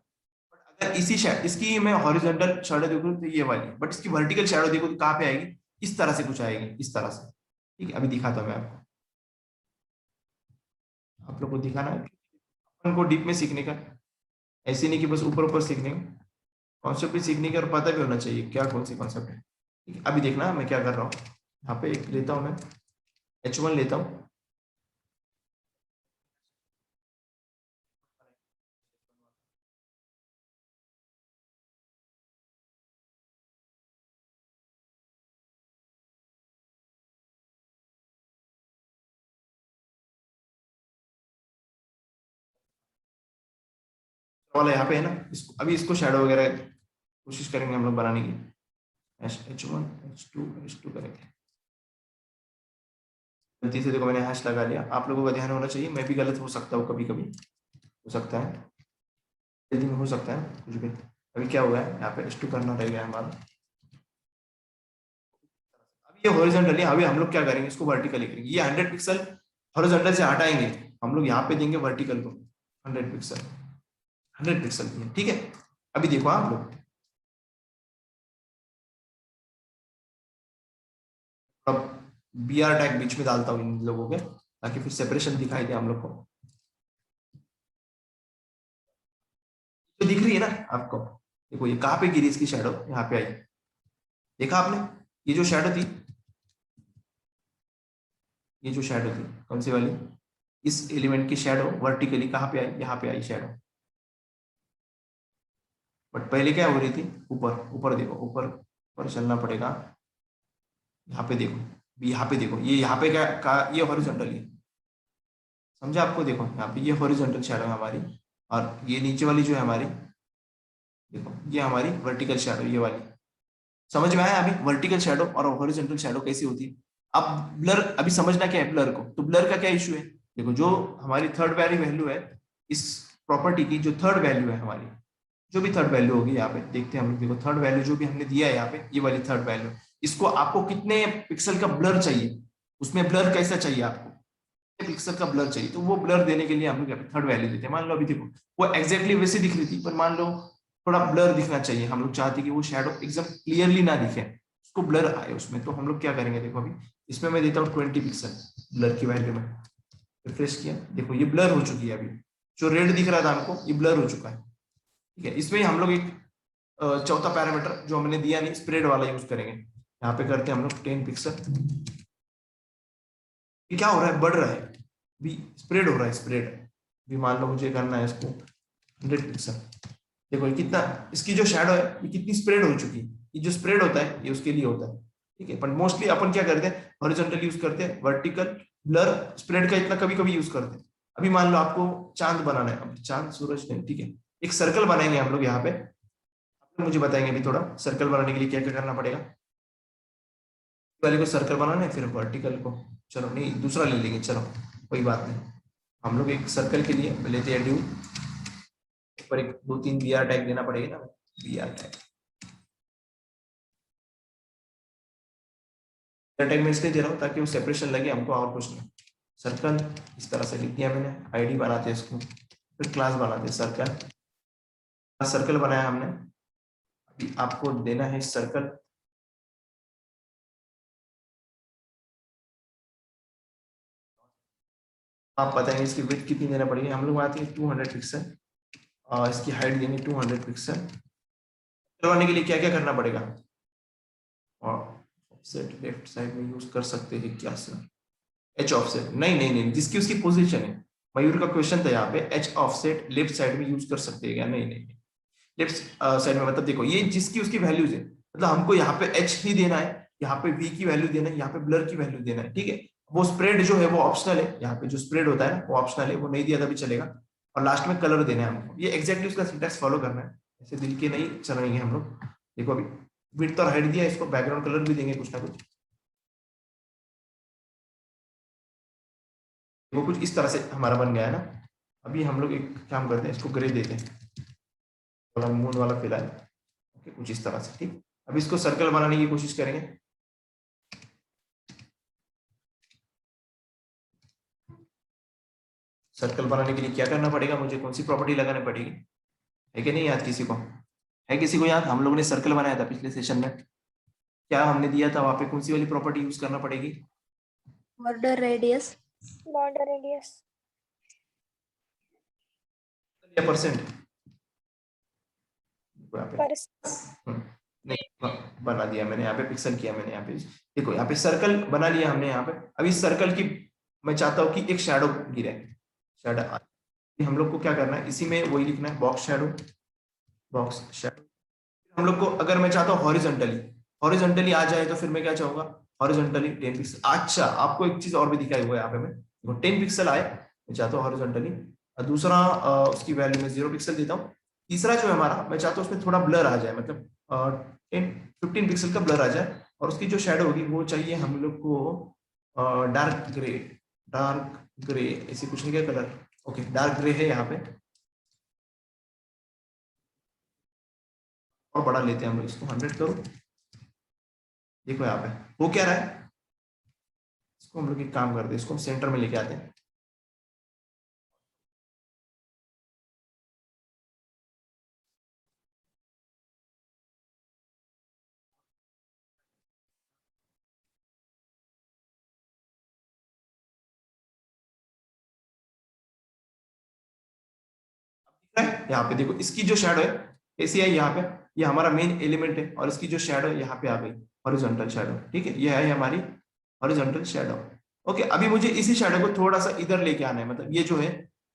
बट अगर इसकी मैं हॉरिजॉन्टल शैडो देखूँ तो ये वाली, बट इसकी वर्टिकल शैडो देखो तो कहाँ पे आएगी, इस तरह से कुछ आएगी, इस तरह से। ठीक है, अभी दिखाता हूँ मैं आपको, आप लोग को दिखाना है अपन को डीप में सीखने का, ऐसे नहीं कि बस ऊपर ऊपर सीखने का, कॉन्सेप्ट भी सीखने का और पता भी होना चाहिए क्या कौन सी कॉन्सेप्ट है। ठीक है, अभी देखना मैं क्या कर रहा हूँ, यहाँ पे एक लेता हूँ मैं, H1 लेता हूँ, वाला यहाँ पे है ना, इसको अभी इसको शैडो वगैरह कोशिश करेंगे हम लोग बनाने की, H1 H2 करेंगे। गलती से देखो मैंने हैश लगा लिया, आप लोगों का ध्यान होना चाहिए, मैं भी गलत हो सकता हूँ कभी कभी, हो सकता है जल्दी में हो सकता है कुछ भी। अभी क्या हुआ है यहाँ पे H2 करना रह गया हमारा, अभी ये हॉरिजॉन्टली, अभी हम लोग क्या करेंगे इसको वर्टिकली करेंगे, ये 100 पिक्सल हॉरिजॉन्टल से हटाएंगे, हम लोग यहाँ पे देंगे वर्टिकल को 100 पिक्सल, 100 पिक्सल की है, ठीक है। अभी देखो आप लोग अब BR टैग बीच में डालता हूँ इन लोगों के, ताकि फिर सेपरेशन दिखाई दे हम लोग को, तो दिख रही है ना आपको, देखो ये कहाँ पे गिरी इसकी शैडो, यहाँ पे आई, देखा आपने, ये जो शैडो थी, ये जो शैडो थी कौन सी वाली, इस एलिमेंट की शैडो वर्टिकली कहाँ पे आई, यहाँ पे आई शैडो, बट पहले क्या हो रही थी, ऊपर ऊपर देखो, ऊपर ऊपर चलना पड़ेगा, यहाँ पे देखो, यहाँ पे देखो, ये यहाँ पे ये हॉरिजॉन्टल है, समझा आपको, देखो यहाँ पे ये हॉरिजॉन्टल शैडो है हमारी, और ये नीचे वाली जो है हमारी, देखो ये हमारी वर्टिकल शैडो, ये वाली। समझ में आया अभी वर्टिकल शैडो और हॉरिजॉन्टल शैडो कैसी होती है? अब ब्लर, अभी समझना क्या है ब्लर को, तो ब्लर का क्या इशू है, देखो जो हमारी थर्ड वैल्यू है इस प्रॉपर्टी की, जो थर्ड वैल्यू है हमारी, जो भी थर्ड वैल्यू होगी यहाँ पे देखते हैं हम लोग, देखो थर्ड वैल्यू जो भी हमने दिया है यहाँ पे, ये वाली थर्ड वैल्यू, इसको आपको कितने पिक्सल का ब्लर चाहिए, उसमें ब्लर कैसा चाहिए आपको, पिक्सल का ब्लर चाहिए, तो वो ब्लर देने के लिए हम लोग थर्ड वैल्यू देते हैं। मान लो अभी देखो वो एग्जैक्टली वैसे दिख रही थी, पर मान लो थोड़ा ब्लर दिखना चाहिए, हम लोग चाहते कि वो शैडो एकदम क्लियरली ना दिखे, उसको ब्लर आए उसमें, तो हम लोग क्या करेंगे, देखो अभी इसमें मैं देता हूँ 20 पिक्सल ब्लर की वैल्यू में, रिफ्रेश किया, देखो ये ब्लर हो चुकी है, अभी जो रेड दिख रहा था हमको ये ब्लर हो चुका है। ठीक है, इसमें हम लोग एक चौथा पैरामीटर जो हमने दिया नहीं, स्प्रेड वाला यूज करेंगे। यहाँ पे करते हैं हम लोग 10 पिक्सल। ये क्या हो रहा है, बढ़ रहा है, भी स्प्रेड हो रहा है, स्प्रेड भी मान लो मुझे करना है इसको 100 पिक्सल। देखो ये कितना, इसकी जो शैडो है ये कितनी स्प्रेड हो चुकी है। ये जो स्प्रेड होता है ये उसके लिए होता है। ठीक है, पर मोस्टली अपन क्या करते हैं, हॉरिजॉन्टल यूज करते हैं, वर्टिकल ब्लर स्प्रेड का इतना कभी कभी यूज करते हैं। अभी मान लो आपको चांद बनाना है, अब चांद सूरज नहीं, ठीक है, एक सर्कल बनाएंगे हम लोग यहाँ पे। मुझे बताएंगे अभी थोड़ा सर्कल बनाने के लिए क्या क्या करना पड़ेगा। पहले को सर्कल बनाना है, फिर वर्टिकल को, चलो नहीं दूसरा ले लेंगे, चलो कोई बात नहीं। हम लोग एक सर्कल के लिए लेते हैं ड्यू, पर एक 2-3 br टैग देना पड़ेगा ना, br टैग में इसलिए दे रहा हूँ ताकि वो सेपरेशन लगे हमको, और कुछ नहीं। सर्कल इस तरह से लिख दिया मैंने, आईडी बनाते हैं इसको, फिर क्लास बनाते हैं सर्कल। सर्कल बनाया हमने, अभी आपको देना है सर्कल, आप बताएंगे इसकी विड्थ कितनी देना पड़ेगी। हम लोग आती है 200 पिक्सल, और इसकी हाइट देंगे 200 पिक्सल। करवाने के लिए क्या क्या करना पड़ेगा, और ऑफसेट लेफ्ट साइड में यूज कर सकते हैं क्या सर, एच ऑफसेट, नहीं नहीं नहीं, जिसकी उसकी पोजीशन है। मयूर का क्वेश्चन था यहाँ पे, एच ऑफसेट लेफ्ट साइड में यूज कर सकते हैं क्या, नहीं नहीं, लेफ्ट साइड में मतलब देखो ये जिसकी उसकी वैल्यूज है, मतलब हमको यहाँ पे एच ही देना है, यहाँ पे वी की वैल्यू देना है, यहाँ पे ब्लर की वैल्यू देना है। ठीक है, वो स्प्रेड जो है वो ऑप्शनल है, यहाँ पे जो स्प्रेड होता है ना वो ऑप्शनल है, वो नहीं दिया था भी चलेगा। और लास्ट में कलर देना है हमको, ये एक्जैक्टली उसका सिंटैक्स फॉलो करना है, ऐसे दिल के नहीं चलाएंगे हम लोग। देखो अभी विड्थ और हाइट दिया, इसको बैकग्राउंड कलर भी देंगे कुछ ना कुछ, वो कुछ इस तरह से हमारा बन गया है ना। अभी हम लोग एक काम करते हैं, इसको ग्रे देते हैं, थोड़ा मून वाला फिलहाल, ओके कुछ इस तरह से। ठीक, अब इसको सर्कल बनाने की कोशिश करेंगे। सर्कल बनाने के लिए क्या करना पड़ेगा, मुझे कौन सी प्रॉपर्टी लगानी पड़ेगी, है कि नहीं याद किसी को, है किसी को याद, हम लोगों ने सर्कल बनाया था पिछले सेशन में, क्या हमने दिया था वहां पे, कौन सी वाली प्रॉपर्टी यूज करना पड़ेगी, border radius या परसेंट, नहीं बना दिया मैंने यहाँ पे, पिक्सल किया मैंने यहाँ पे। देखो यहाँ पे सर्कल बना लिया हमने यहाँ पे। अब इस सर्कल की मैं चाहता हूँ कि एक शैडो गिरे, शैडो, हम लोग को क्या करना है, इसी में वही लिखना है, बॉक्स शैडो, बॉक्स शैडो। हम लोग को अगर मैं चाहता हूँ हॉरिजॉन्टली, हॉरिजॉन्टली आ जाए तो फिर मैं क्या चाहूंगा, हॉरिजॉन्टली 10 पिक्सल। अच्छा आपको एक चीज और भी दिखाई हुआ है यहाँ पे, मैं 10 पिक्सल आए मैं चाहता हूँ हॉरिजॉन्टली, और दूसरा उसकी वैल्यू में 0 पिक्सल देता हूँ। तीसरा जो है हमारा, मैं चाहता हूँ उसमें थोड़ा ब्लर आ जाए, मतलब 15 पिक्सल का ब्लर आ जाए, और उसकी जो शेडो होगी वो चाहिए हम लोग को डार्क ग्रे, डार्क ग्रे ऐसे कुछ नहीं, क्या कलर, ओके डार्क ग्रे है यहाँ पे, और बड़ा लेते हैं हम लोग इसको 100 करो। देखो यहाँ पे वो क्या रहा है, इसको हम लोग एक काम करते हैं, इसको हम सेंटर में लेके आते हैं। यहाँ पे देखो इसकी जो शेडो है ऐसी है यहाँ पे, ये हमारा मेन एलिमेंट है, और इसकी जो शेडो है यहाँ पे आ गई हॉरिजॉन्टल शेडो। ठीक है, ये है हमारी हॉरिजॉन्टल शेडो। ओके, अभी मुझे इसी शेडो को थोड़ा सा इधर लेके आना है, मतलब ये जो है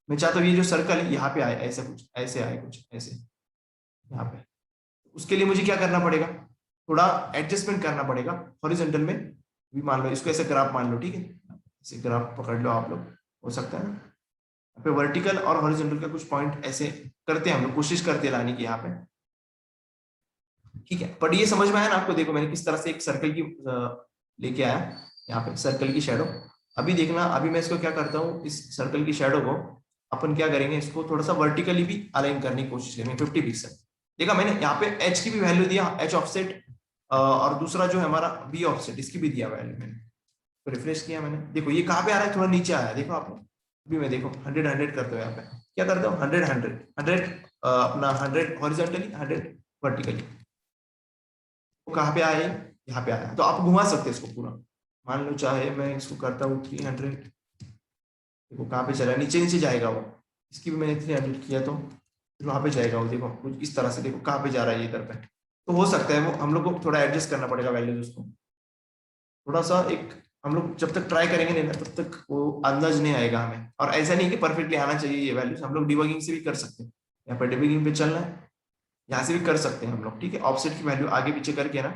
मैं चाहता हूँ ये जो सर्कल है यहाँ पे आए, ऐसा कुछ ऐसे आए, कुछ ऐसे यहाँ पे। उसके लिए मुझे क्या करना पड़ेगा, थोड़ा एडजस्टमेंट करना पड़ेगा हॉरिजॉन्टल में भी। मान लो इसको ऐसे ग्राफ मान लो, ठीक है, ऐसे ग्राफ पकड़ लो आप लोग, हो सकता है ना, पे वर्टिकल और हॉरिजॉन्टल का कुछ पॉइंट ऐसे करते हैं हम लोग, कोशिश करते हैं लाने की यहाँ पे। ठीक है, पर ये समझ में आया ना आपको, देखो मैंने किस तरह से एक सर्कल की लेके आया यहाँ पे, सर्कल की शेडो। अभी देखना, अभी मैं इसको क्या करता हूँ, इस सर्कल की शेडो को अपन क्या करेंगे, इसको थोड़ा सा वर्टिकली भी अलाइन करने की कोशिश करेंगे 50 पिक्सल। देखा मैंने यहाँ पे एच की भी वैल्यू दिया, एच ऑफसेट, और दूसरा जो है हमारा बी ऑफसेट, इसकी भी दिया वैल्यू मैंने, तो रिफ्रेश किया मैंने, देखो ये कहाँ पे आ रहा है, थोड़ा नीचे आया, देखो आपने। अभी मैं देखो 100 करते हो यहाँ पे, क्या करता हूँ 100 अपना 100 हॉरिजॉन्टली 100 वर्टिकली, वो कहाँ पे आए, यहाँ पे आया, तो आप घुमा सकते हैं इसको पूरा। मान लो चाहे मैं इसको करता हूँ 300, देखो कहाँ पे चला, नीचे नीचे जाएगा वो, इसकी भी मैंने 300 किया तो वहां पे जाएगा वो, देखो कुछ इस तरह से, देखो कहाँ पे जा रहा है ये इधर पे। तो हो सकता है वो हम लोग को थोड़ा एडजस्ट करना पड़ेगा वैल्यूज उसको, थोड़ा सा एक, हम लोग जब तक ट्राई करेंगे नहीं ना तब तक वो अंदाज नहीं आएगा हमें। और ऐसा नहीं कि परफेक्टली आना चाहिए ये वैल्यूज, हम लोग डिबगिंग से भी कर सकते हैं। यहाँ पर डिबगिंग पे चलना है, यहाँ से भी कर सकते हैं हम लोग, ठीक है। ऑफसेट की वैल्यू आगे पीछे करके ना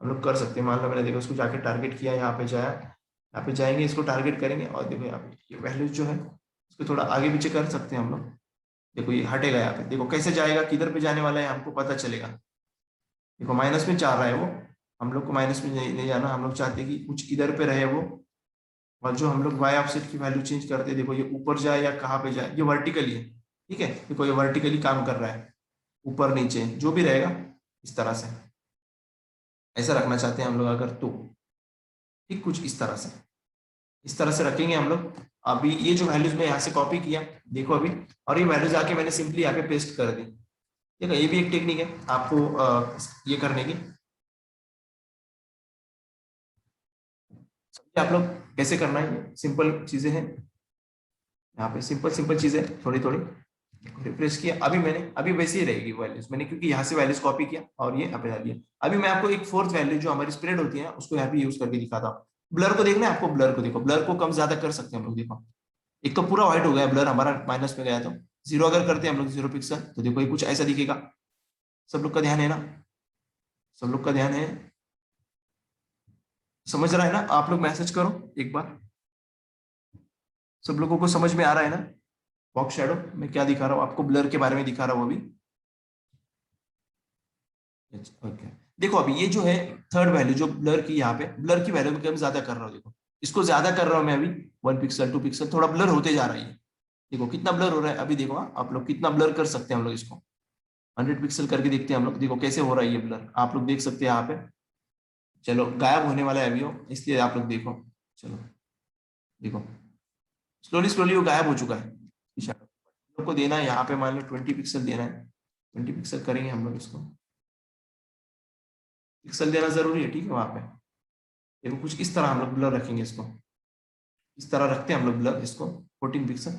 हम लोग कर सकते हैं। मान लो मैंने देखो इसको जाके टारगेट किया, यहाँ पे जाया, यहाँ पे जाएंगे, इसको टारगेट करेंगे और देखो यहाँ पे ये वैल्यूज जो है उसको थोड़ा आगे पीछे कर सकते हैं हम लोग। देखो ये हटेगा, यहाँ पे देखो कैसे जाएगा, किधर पे जाने वाला है हमको पता चलेगा। देखो माइनस में जा रहा है वो, हम लोग को माइनस में नहीं जाना, हम लोग चाहते हैं कि कुछ इधर पे रहे वो। और जो हम लोग वाई ऑफसेट की वैल्यू चेंज करते हैं, देखो ये ऊपर जाए या कहाँ पे जाए, ये वर्टिकली है, ठीक है। देखो ये वर्टिकली काम कर रहा है, ऊपर नीचे जो भी रहेगा इस तरह से, ऐसा रखना चाहते हैं हम लोग अगर तो, ठीक कुछ इस तरह से, इस तरह से रखेंगे हम लोग। अभी ये जो वैल्यूज मैं यहाँ से कॉपी किया, देखो अभी, और ये वैल्यूज आके मैंने सिंपली यहाँ पे पेस्ट कर दी। देखो ये भी एक टेक्निक है आपको ये करने की। समझे आप लोग कैसे करना है, सिंपल चीजें हैं यहाँ पे, सिंपल सिंपल चीजें थोड़ी थोड़ी। रिफ्रेश किया, अभी मैंने, अभी वैसे ही रहेगी वैल्यूज मैंने, क्योंकि यहाँ से वैल्यूज कॉपी किया और ये यहाँ पे डाल दिया। अभी मैं आपको एक फोर्थ वैल्यू जो हमारी स्प्रेड होती है उसको यहाँ पे यूज करके दिखाता हूँ। ब्लर को देखना है आपको, ब्लर को देखो, ब्लर को कम ज्यादा कर सकते हैं हम लोग। देखो एक तो पूरा व्हाइट हो गया ब्लर हमारा, माइनस में गया, तो जीरो अगर करते हैं हम लोग 0 पिक्सल, तो देखो ये कुछ ऐसा दिखेगा। सब लोग का ध्यान है ना, सब लोग का ध्यान है, समझ रहा है ना आप लोग, मैसेज करो एक बार, सब लोगों को समझ में आ रहा है ना। बॉक्स शैडो मैं क्या दिखा रहा हूँ आपको, ब्लर के बारे में दिखा रहा हूँ अभी। ओके देखो अभी ये जो है थर्ड वैल्यू जो ब्लर की, यहाँ पे ब्लर की वैल्यू मैं ज्यादा कर रहा हूँ, देखो इसको ज्यादा कर रहा हूँ मैं अभी, 1 पिक्सल 2 पिक्सल, थोड़ा ब्लर होते जा रहा है। देखो कितना ब्लर हो रहा है अभी, देखो आप लोग कितना ब्लर कर सकते हैं हम लोग इसको, 100 पिक्सल करके देखते हैं हम लोग, देखो कैसे हो रहा है ये ब्लर, आप लोग देख सकते हैं यहाँ पे। चलो गायब होने वाला है अभी वो, इसलिए आप लोग देखो, चलो देखो स्लोली स्लोली वो गायब हो चुका है। लोग को देना है यहाँ पे, मान लो 20 पिक्सल देना है, 20 पिक्सल करेंगे हम लोग इसको, पिक्सल देना जरूरी है, ठीक है। वहां पे देखो कुछ इस तरह हम लोग ब्लर रखेंगे इसको, इस तरह रखते हैं हम लोग ब्लर इसको, 14 पिक्सल,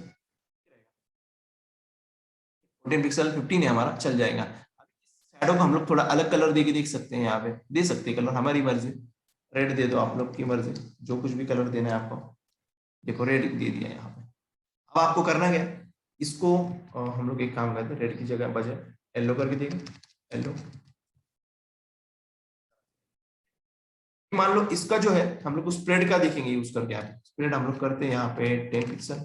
14 पिक्सल 15 है हमारा, चल जाएगा। शैडो को हम लोग थोड़ा अलग कलर दे के देख सकते हैं, यहाँ पे दे सकते हैं कलर, हमारी मर्जी, रेड दे दो आप लोग की मर्जी, जो कुछ भी कलर देना है आपको। देखो रेड दे दिया यहाँ पे। अब आपको करना क्या है, इसको हम लोग एक काम करते हैं, रेड की जगह बजाय येलो करके देंगे, येलो। मान लो इसका जो है हम लोग स्प्रेड का देखेंगे यूज करके, आप स्प्रेड हम लोग करते हैं यहाँ पे 10 पिक्सल।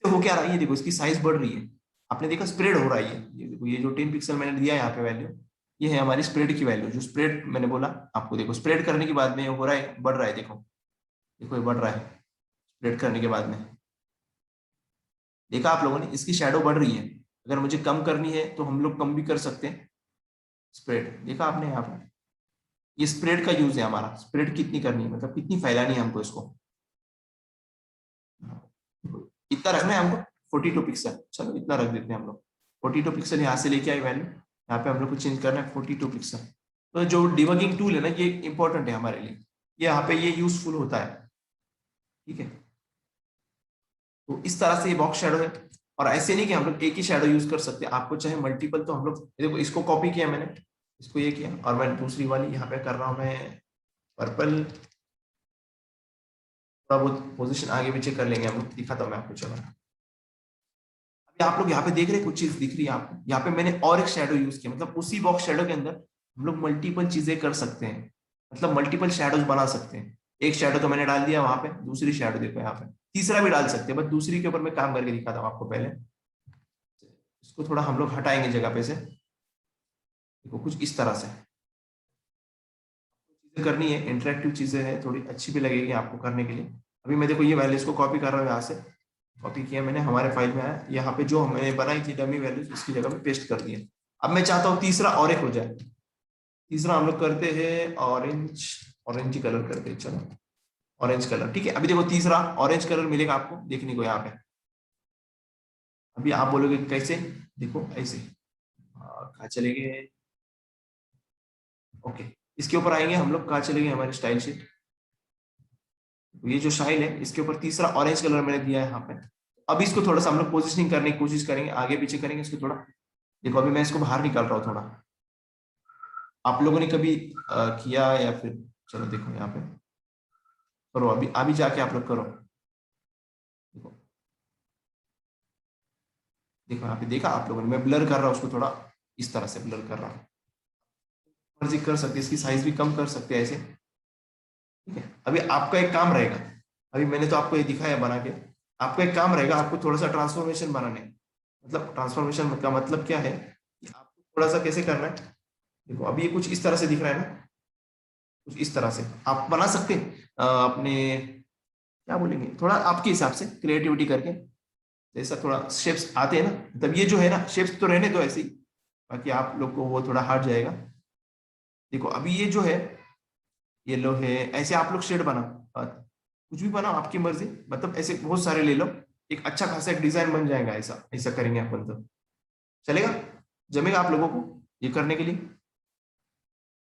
तो हो क्या रहा है, ये देखो इसकी साइज बढ़ रही है, आपने देखा स्प्रेड हो रहा है ये देखो, ये जो 10 पिक्सल मैंने दिया यहाँ पे वैल्यू, ये है हमारी स्प्रेड की वैल्यू, जो स्प्रेड मैंने बोला आपको, देखो स्प्रेड करने के बाद में ये हो रहा है, बढ़ रहा है, देखो देखो ये बढ़ रहा है स्प्रेड करने के बाद में। देखा आप लोगों ने, इसकी शैडो बढ़ रही है, अगर मुझे कम करनी है तो हम लोग कम भी कर सकते हैं स्प्रेड, देखा आपने यहाँ पे, ये स्प्रेड का यूज है हमारा, स्प्रेड कितनी करनी है, मतलब कितनी फैलानी है हमको इसको, इतना रखना है हमको, 42 पिक्सल, चलो इतना रख देते हैं हम लोग। 42 पिक्सल यहाँ से लेके आए वैल्यू, यहाँ पे हम लोग को चेंज करना है 42 पिक्सल। तो जो डिबगिंग टूल है ना, ये इंपॉर्टेंट है हमारे लिए, ये यहाँ पे ये यूजफुल होता है, ठीक है। तो इस तरह से ये बॉक्स शैडो है, और ऐसे नहीं कि हम लोग एक ही शैडो यूज कर सकते हैं, आपको चाहे मल्टीपल, तो हम लोग देखो इसको कॉपी किया मैंने, इसको ये किया, और मैं दूसरी वाली यहाँ पे कर रहा हूँ मैं पर्पल, थोड़ा बहुत पोजीशन आगे पीछे कर लेंगे हम लोग, दिखाता हूँ मैं आपको, चलो अभी आप लोग यहाँ पे देख रहे हैं कुछ चीज दिख रही है आपको, यहाँ पे मैंने और एक शैडो यूज किया, मतलब उसी बॉक्स शैडो के अंदर हम लोग मल्टीपल चीजें कर सकते हैं, मतलब मल्टीपल शैडोज बना सकते हैं। एक शैडो तो मैंने डाल दिया वहां पे, दूसरी शैडो देखो यहाँ पे, तीसरा भी डाल सकते हैं, बस दूसरी के ऊपर मैं काम करके दिखाता हूँ आपको पहले। इसको थोड़ा हम लोग हटाएंगे जगह पे से, देखो कुछ इस तरह से चीजें करनी है, इंटरेक्टिव चीजें हैं, थोड़ी अच्छी भी लगेगी आपको करने के लिए। अभी मैं देखो ये वैल्यूज को कॉपी कर रहा हूँ, यहाँ से कॉपी किया मैंने, हमारे फाइल में आया, यहाँ पे जो मैंने बनाई थी डमी वैल्यूज, इसकी जगह पे पेस्ट कर दिया। अब मैं चाहता हूँ तीसरा और एक हो जाए, तीसरा हम लोग करते हैं ऑरेंज, ऑरेंज ही कलर करते हैं, चलो ऑरेंज कलर, ठीक है। अभी देखो तीसरा ऑरेंज कलर मिलेगा आपको देखने को यहाँ पे, अभी आप बोलोगे कैसे, देखो ऐसे, कहाँ चले गए, ओके, इसके ऊपर आएंगे हम लोग, कहाँ चलेंगे, हमारे स्टाइल शीट। ये जो स्टाइल है इसके ऊपर तीसरा ऑरेंज कलर मैंने दिया है यहाँ पे। अब इसको थोड़ा सा हम लोग पोजिशनिंग करने की कोशिश करेंगे, आगे पीछे करेंगे इसको थोड़ा। देखो अभी मैं इसको बाहर निकाल रहा हूँ थोड़ा। आप लोगों ने कभी किया या फिर, चलो देखो यहाँ पे करो, अभी अभी जाके आप लोग करो। देखो देखो यहाँ पे देखा आप लोगों ने, मैं ब्लर कर रहा हूँ उसको थोड़ा, इस तरह से ब्लर कर रहा हूँ। मर्जी कर सकते, इसकी साइज भी कम कर सकते हैं ऐसे, ठीक है। अभी आपका एक काम रहेगा, अभी मैंने तो आपको ये दिखाया बना के, आपका एक काम रहेगा, आपको थोड़ा सा ट्रांसफॉर्मेशन बनाने, मतलब ट्रांसफॉर्मेशन का मतलब क्या है कि आपको थोड़ा सा कैसे करना है। देखो अभी ये कुछ इस तरह से दिख रहा है ना, कुछ इस तरह से आप बना सकते हैं अपने, क्या बोलेंगे, थोड़ा आपके हिसाब से क्रिएटिविटी करके, जैसा थोड़ा शेप्स आते हैं ना, मतलब ये जो है ना शेप्स तो रहने दो ऐसे ही, बाकी आप लोग को वो थोड़ा हार्ड जाएगा। देखो अभी ये जो है येलो है, ऐसे आप लोग शेड बनाओ, कुछ भी बनाओ आपकी मर्जी, मतलब ऐसे बहुत सारे ले लो, एक अच्छा खासा एक डिजाइन बन जाएगा, ऐसा ऐसा करेंगे अपन तो चलेगा, जमेगा आप लोगों को ये करने के लिए।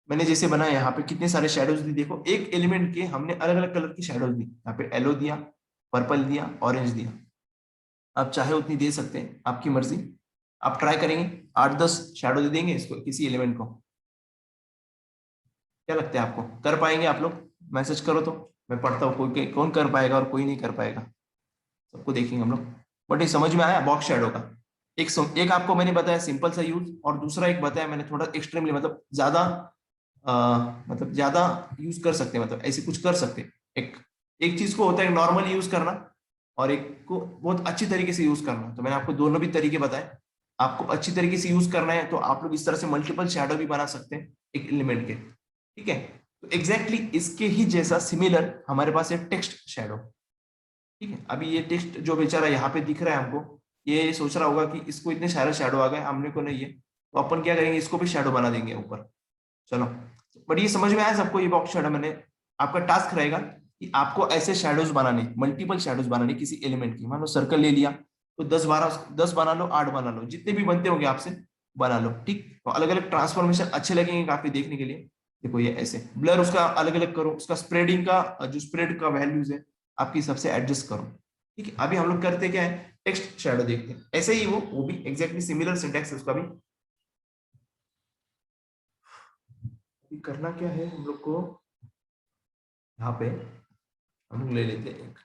मैंने जैसे बनाया यहाँ पे कितने सारे शेडोज दी, देखो एक एलिमेंट के हमने अलग अलग कलर की शेडोज दी, यहाँ पे येलो दिया, पर्पल दिया, ऑरेंज दिया, आप चाहे उतनी दे सकते हैं, आपकी मर्जी। आप ट्राई करेंगे 8-10 शैडो दे देंगे इसको, किसी एलिमेंट को, क्या लगता है आपको कर पाएंगे आप लोग? मैसेज करो तो मैं पढ़ता हूँ, कोई कौन कर पाएगा और कोई नहीं कर पाएगा, सबको देखेंगे हम लोग। बट ये समझ में आया बॉक्स शैडो का? एक आपको मैंने बताया सिंपल सा यूज, और दूसरा एक बताया मैंने थोड़ा एक्सट्रीमली, मतलब ज्यादा मतलब ज्यादा यूज कर सकते हैं, मतलब ऐसे कुछ कर सकते हैं। एक एक चीज को होता है नॉर्मल यूज करना, और एक को बहुत अच्छी तरीके से यूज करना, तो मैंने आपको दोनों भी तरीके बताए। आपको अच्छी तरीके से यूज करना है तो आप लोग इस तरह से मल्टीपल शैडो भी बना सकते हैं एक एलिमेंट के, ठीक है। तो एग्जैक्टली इसके ही जैसा सिमिलर हमारे पास है टेक्स्ट शैडो, ठीक है। अभी ये टेक्स्ट जो बेचारा यहाँ पे दिख रहा है हमको, ये सोच रहा होगा कि इसको इतने सारे शैडो आ गए, हमने को नहीं है, तो अपन क्या करेंगे, इसको भी शैडो बना देंगे ऊपर। चलो, बट ये समझ में आया सबको, ये बॉक्स शैडो मैंने, आपका टास्क रहेगा कि आपको ऐसे शैडोज बनाने, मल्टीपल शैडोज बनाने किसी एलिमेंट की, मान लो सर्कल ले लिया तो 10-12 बना लो, 8 बना लो, जितने भी बनते होंगे आपसे बना लो, ठीक। तो अलग अलग ट्रांसफॉर्मेशन अच्छे लगेंगे काफी देखने के लिए। देखो ये ऐसे ब्लर उसका अलग अलग करो, उसका स्प्रेडिंग का जो स्प्रेड का वैल्यूज है आपकी सबसे एडजस्ट करो, ठीक है। अभी हम लोग करते क्या है, टेक्स्ट शैडो देखते हैं, ऐसे ही वो भी एग्जैक्टली सिमिलर सिंटैक्स है उसका भी। करना क्या है हम लोग को, यहाँ पे हम लोग ले लेते हैं एक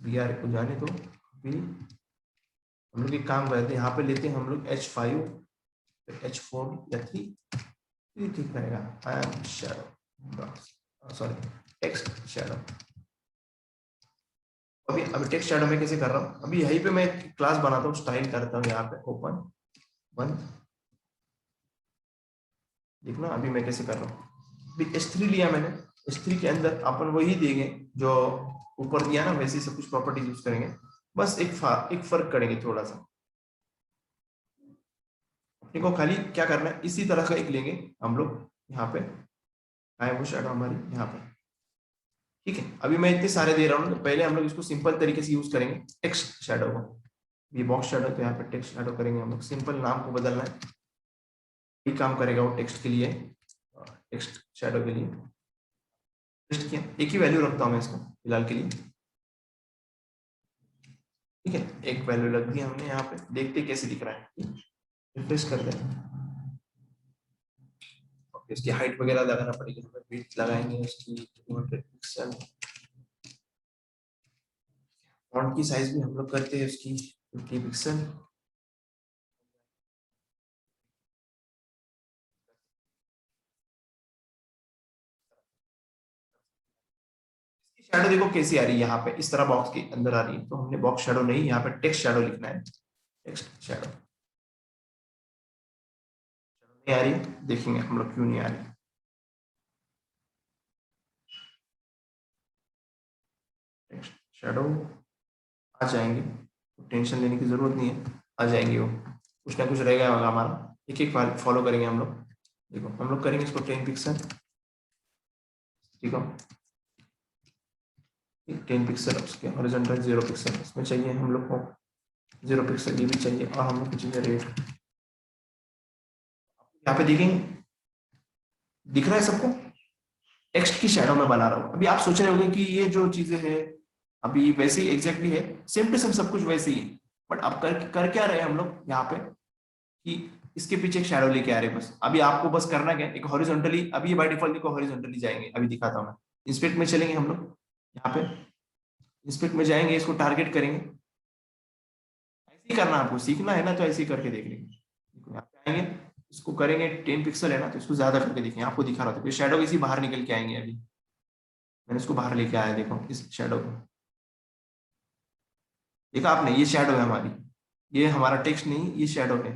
बी आर को जाने दो, भी हम लोग एक काम करते हैं, यहाँ पे लेते हैं हम लोग H5 H4 या 3 ठीक रहेगा। I am shadow, sorry text shadow. अभी टेक्स्ट शैडो में कैसे कर रहा हूँ, अभी यहीं पे मैं क्लास बनाता हूँ, स्टाइल करता हूँ यहाँ पे ओपन बंद, देखना अभी मैं कैसे कर रहा हूँ। अभी H3 लिया मैंने, H3 के अंदर अपन वही देंगे जो ऊपर दिया ना, वैसे सब कुछ प्रॉपर्टीज यूज करेंगे, बस एक फर्क करेंगे थोड़ा सा। अपने को खाली क्या करना है, इसी तरह का एक लेंगे हम लोग, यहाँ पे आए वो शैडो हमारी यहाँ पे, ठीक है। अभी मैं इतने सारे दे रहा हूँ, तो पहले हम लोग इसको सिंपल तरीके से यूज करेंगे टेक्स्ट शैडो को। ये बॉक्स शैडो, तो यहाँ पे टेक्स्ट शैडो करेंगे हम लोग, सिंपल नाम को बदलना है, ये काम करेगा वो टेक्स्ट के लिए, टेक्स्ट शैडो के लिए टेक्स्ट किया, एक ही वैल्यू रखता हूँ मैं इसको फिलहाल के लिए, ठीक है। एक वैल्यू रख दी हमने यहाँ पे, देखते कैसे दिख रहा है, रिफ्रेश कर दें। इसकी हाइट वगैरह लगाना पड़ेगी, हमें विड्थ लगाएंगे उसकी 200 पिक्सल, फॉन्ट की साइज भी हम लोग करते हैं उसकी 50 पिक्सल, शैडो देखो कैसी आ रही है, यहाँ पे इस तरह बॉक्स के अंदर आ रही है, तो हमने बॉक्स शैडो नहीं, यहाँ पे टेक्स्ट शैडो लिखना है, टेक्स्ट शैडो। नहीं आ रही है, देखेंगे हम लोग क्यों नहीं आ रही। टेक्स्ट शैडो आ जाएंगे, तो टेंशन लेने की जरूरत नहीं है, आ जाएंगे वो, कुछ ना कुछ रहेगा होगा हमारा, एक एक फॉलो करेंगे हम लोग। देखो हम लोग करेंगे इसको 10 पिक्सल, ठीक है, 10 पिक्सल, उसके हॉरिजॉन्टल 0 पिक्सल, इसमें चाहिए हम लोग को 0 पिक्सल, ये भी चाहिए, और हम लोग को चाहिए रेड। यहाँ पे देखेंगे दिख रहा है सबको? टेक्स्ट की शैडो में बना रहा हूँ। अभी आप सोच रहे होंगे कि ये जो चीजें हैं अभी वैसे ही एग्जैक्टली है, सेम टू सेम सब कुछ वैसे ही है, बट अब कर क्या रहे हैं हम लोग यहाँ पे कि इसके पीछे एक शैडो लेके आ रहे हैं बस। अभी आपको बस करना क्या है, एक हॉरिजॉन्टली, अभी ये बाय डिफॉल्ट देखो हॉरिजॉन्टली जाएंगे, अभी दिखाता हूँ मैं। इंस्पेक्ट में चलेंगे हम लोग, यहाँ पे इंस्पेक्ट में जाएंगे, इसको टारगेट करेंगे। ऐसे ही करना, आपको सीखना है ना, तो ऐसे ही करके देख लेंगे। देखो यहाँ पे आएंगे, इसको करेंगे 10 पिक्सल है ना, तो इसको ज्यादा करके देखेंगे, आपको दिखा रहा था शैडो इसी बाहर निकल के आएंगे। अभी मैंने इसको बाहर लेके आया, देखो इस शैडो को देखा आपने, ये शैडो है हमारी, ये हमारा टेक्स्ट नहीं, ये शैडो है।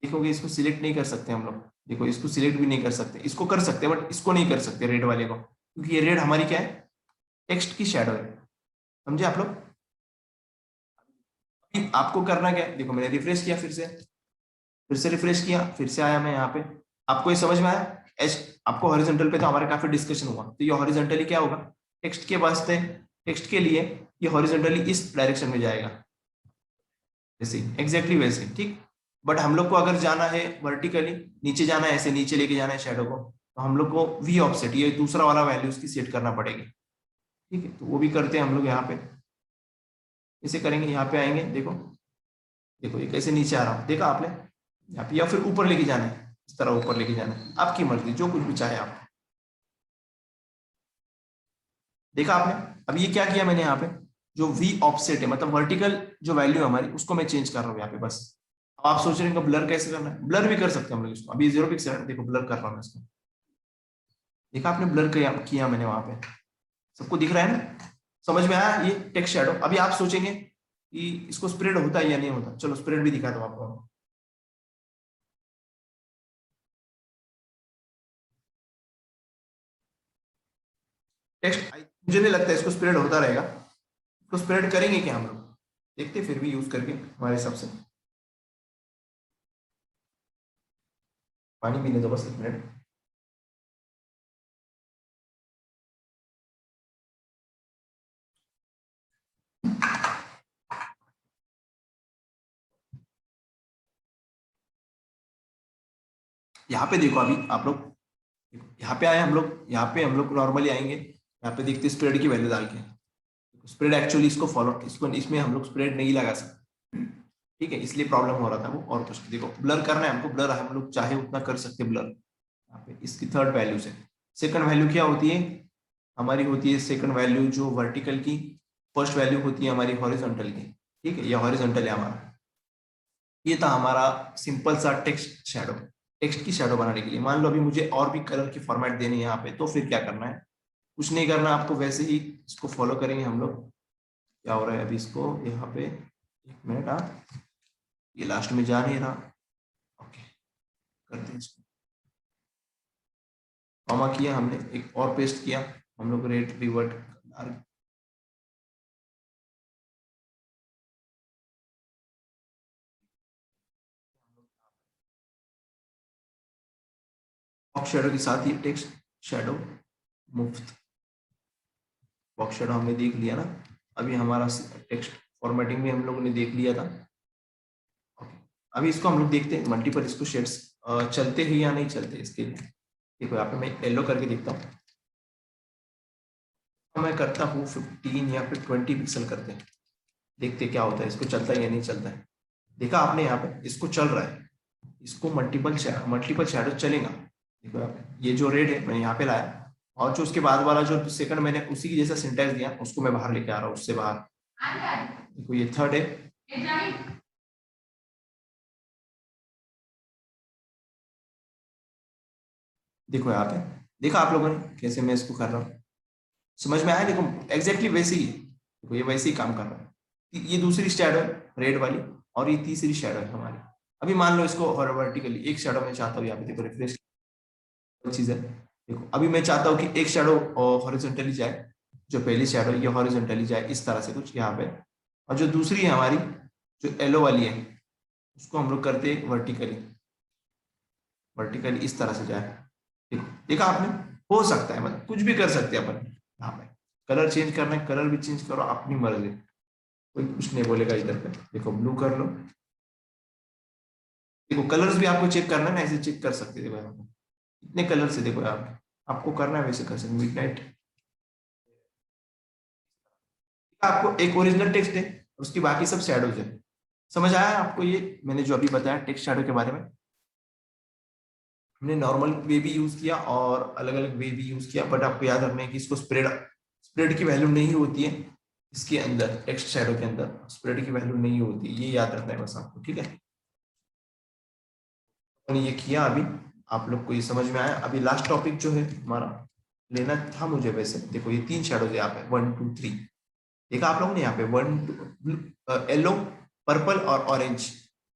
देखोगे इसको सिलेक्ट नहीं कर सकते हम लोग, देखो इसको सिलेक्ट भी नहीं कर सकते, इसको कर सकते हैं बट इसको नहीं कर सकते रेड वाले को, क्योंकि ये रेड हमारी क्या है, टेक्स्ट की शैडो है। समझे आप लोग? अभी आपको करना क्या है, देखो मैंने रिफ्रेश किया, फिर से रिफ्रेश किया, फिर से आया मैं यहाँ पे। आपको ये समझ में आया? एच आपको हॉरिजॉन्टल पे तो हमारे काफी डिस्कशन हुआ, तो ये हॉरिजॉन्टली क्या होगा, टेक्स्ट के वास्ते, टेक्स्ट के लिए ये हॉरिजॉन्टली इस डायरेक्शन में जाएगा, जैसे एग्जैक्टली वैसे, ठीक। बट हम लोग को अगर जाना है वर्टिकली, नीचे जाना है, ऐसे नीचे लेके जाना है शैडो को, तो हम लोग को वी ऑफसेट, ये दूसरा वाला वैल्यू उसकी सेट करना पड़ेगी, ठीक है। तो वो भी करते हैं हम लोग यहाँ पे, इसे करेंगे, यहाँ पे आएंगे, देखो देखो ये कैसे नीचे आ रहा हूँ, देखा आपने यहाँ पे, या फिर ऊपर लेके जाना है, इस तरह ऊपर लेके जाना है, आपकी मर्जी, जो कुछ भी चाहे आप। देखा आपने? अब ये क्या किया मैंने यहाँ पे, जो वी ऑफसेट है, मतलब वर्टिकल जो वैल्यू है हमारी, उसको मैं चेंज कर रहा हूँ यहाँ पे बस। अब आप सोच रहे हैं ब्लर कैसे करना है, ब्लर भी कर सकते हैं हम लोग इसको, अभी 0 पिक्सल है, देखो ब्लर कर रहा हूँ मैं इसको, देखा आपने ब्लर किया मैंने वहां पे, सबको दिख रहा है ना? समझ में आया ये टेक्स्ट शैडो? अभी आप सोचेंगे कि इसको स्प्रेड होता है या नहीं होता, चलो स्प्रेड भी दिखा दो आपको। टेक्स्ट मुझे नहीं लगता इसको स्प्रेड होता रहेगा, तो स्प्रेड करेंगे क्या हम लोग, देखते फिर भी यूज करके हमारे हिसाब से। पानी पीने दो बस 1 मिनट। यहाँ पे देखो, अभी आप लोग यहाँ पे आए हम लोग, यहाँ पे हम लोग नॉर्मली आएंगे, यहाँ पे देखते स्प्रेड की वैल्यू डाल के, स्प्रेड एक्चुअली इसको फॉलो, इसको इसमें हम लोग स्प्रेड नहीं लगा सकते, ठीक है, इसलिए प्रॉब्लम हो रहा था वो, और कुछ देखो ब्लर करना है हमको, ब्लर हम लोग चाहे उतना कर सकते ब्लर, यहाँ पे इसकी थर्ड वैल्यू से। सेकंड वैल्यू क्या होती है हमारी, होती है सेकंड वैल्यू जो वर्टिकल की, फर्स्ट वैल्यू होती है हमारी हॉरिजॉन्टल की, ठीक है, ये हॉरिजॉन्टल है हमारा। ये था हमारा सिंपल सा टेक्स्ट शैडो। टेक्स्ट की शैडो बनाने के लिए मान लो अभी मुझे और भी कलर की फॉर्मेट देनी है यहाँ पे, तो फिर क्या करना है, कुछ नहीं करना आपको, वैसे ही इसको फॉलो करेंगे हम लोग। क्या हो रहा है अभी, इसको यहाँ पे 1 मिनट, ये लास्ट में जा नहीं रहा, ओके करते हैं इसको, कॉमा किया हमने, एक और पेस्ट किया हम लोग, रेट रिवर्ट बॉक्स शैडो के साथ ही टेक्स्ट शैडो मुफ्त, बॉक्स शैडो हमने देख लिया ना, अभी हमारा टेक्स्ट फॉर्मेटिंग भी हम लोगों ने देख लिया था। ओके, अभी इसको हम लोग देखते हैं मल्टीपल इसको शेड्स चलते हैं या नहीं चलते, इसके लिए देखो यहाँ पे मैं येलो करके देखता हूँ, मैं करता हूँ 15 या फिर 20 पिक्सल करते हैं, देखते क्या होता है, इसको चलता है या नहीं चलता है। देखा आपने यहाँ पे इसको चल रहा है, इसको मल्टीपल शैडो चलेगा। देखो यहाँ पे ये जो रेड है मैं यहाँ पे लाया, और जो उसके बाद वाला जो सेकंड मैंने उसी की जैसा सिंटैक्स दिया, उसको मैं बाहर लेके आ रहा हूँ, उससे बाहर। देखो ये थर्ड है, देखो यहाँ पे, देखा आप लोगों ने कैसे मैं इसको कर रहा हूँ, समझ में आया? देखो एग्जैक्टली वैसे ही है, देखो ये वैसे ही काम कर रहा है, ये दूसरी शैडो है रेड वाली, और ये तीसरी शैडो है हमारी। अभी मान लो इसको वर्टिकली एक शैडो में चाहता हूँ, यहाँ पे देखो रिफ्रेश चीज है, देखो अभी मैं चाहता हूँ कि एक शैडो हॉरिजॉन्टली जाए, जो पहली शैडो ये हॉरिजॉन्टली जाए इस तरह से कुछ यहाँ पे, और जो दूसरी है हमारी जो येलो वाली है, उसको हम लोग करते हैं वर्टिकली, वर्टिकली इस तरह से जाए। देखो देखा आपने, हो सकता है, मतलब कुछ भी कर सकते हैं अपन, यहाँ पे कलर चेंज करना है कलर भी चेंज करो, अपनी मर्जी, कोई कुछ नहीं बोलेगा इधर पे। देखो ब्लू कर लो, देखो कलर्स भी आपको चेक करना है ना, ऐसे चेक कर सकते थे, इतने कलर से देखो आप, आपको करना है वैसे कर सकते, मिडनाइट। आपको एक ओरिजिनल टेक्स्ट है, उसकी बाकी सब शैडोज है। समझ आया आपको ये मैंने जो अभी बताया टेक्स्ट शैडो के बारे में? हमने नॉर्मल वे भी यूज किया और अलग अलग वे भी यूज किया, बट आपको याद रखना है कि इसको स्प्रेड स्प्रेड की वैल्यू नहीं होती है इसके अंदर, टेक्स्ट शैडो के अंदर स्प्रेड की वैल्यू नहीं होती, ये याद रखना है बस आपको, ठीक है? मैंने ये किया अभी, आप लोग को ये समझ में आया? अभी लास्ट टॉपिक जो है हमारा लेना था मुझे, वैसे देखो ये 3 शैडोज यहाँ पे 1 2 3 देखा आप लोगों ने, यहाँ पे 1 येलो, पर्पल और ऑरेंज,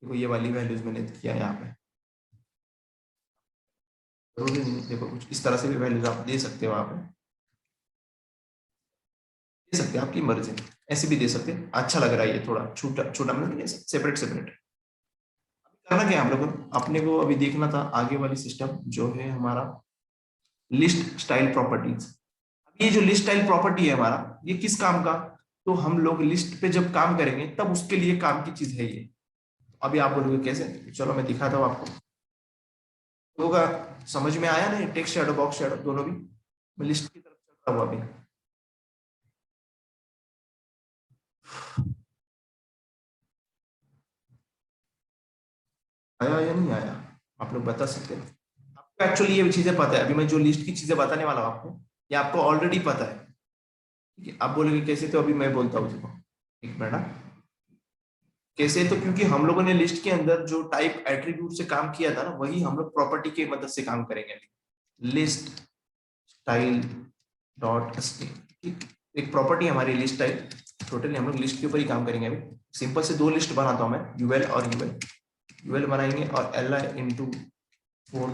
देखो ये वाली वैल्यूज मैंने किया यहाँ पे। जरूरी नहीं देखो, कुछ इस तरह से भी वैल्यूज आप दे सकते हो, वहां पे दे सकते हैं, आपकी मर्जी, ऐसे भी दे सकते हैं। अच्छा लग रहा है ये थोड़ा छोटा छोटा, मतलब सेपरेट सेपरेट। करना क्या है हम लोगों को, अपने को अभी देखना था आगे वाली सिस्टम जो है हमारा लिस्ट स्टाइल प्रॉपर्टीज। अब ये जो लिस्ट स्टाइल प्रॉपर्टी है हमारा, ये किस काम का, तो हम लोग लिस्ट पे जब काम करेंगे तब उसके लिए काम की चीज है ये। अभी आप बोलोगे कैसे, चलो मैं दिखाता हूँ आपको, होगा समझ में आया ना? टेक्स्ट शैडो बॉक्स शैडो दोनों भी, मैं लिस्ट की तरफ चल रहा हूँ अभी। आया या नहीं आया, आप लोग बता सकते हैं? आपको एक्चुअली ये चीजें पता है, अभी मैं जो लिस्ट की चीजें बताने वाला हूँ आपको, ये आपको ऑलरेडी पता है, ठीक है? आप बोलोगे कैसे, तो अभी मैं बोलता हूँ, देखो एक मिनट हाँ। कैसे, तो क्योंकि हम लोगों ने लिस्ट के अंदर जो टाइप एट्रीब्यूट से काम किया था ना, वही हम लोग प्रॉपर्टी की मदद से काम करेंगे। लिस्ट स्टाइल डॉट स्ट्रिंग, एक प्रॉपर्टी हमारी लिस्ट टाइप, टोटली हम लोग लिस्ट के ऊपर ही काम करेंगे अभी। सिंपल से 2 लिस्ट बनाता हूं मैं, यूएल और यूएल, यूएल बनाएंगे और एल आई इंटू 4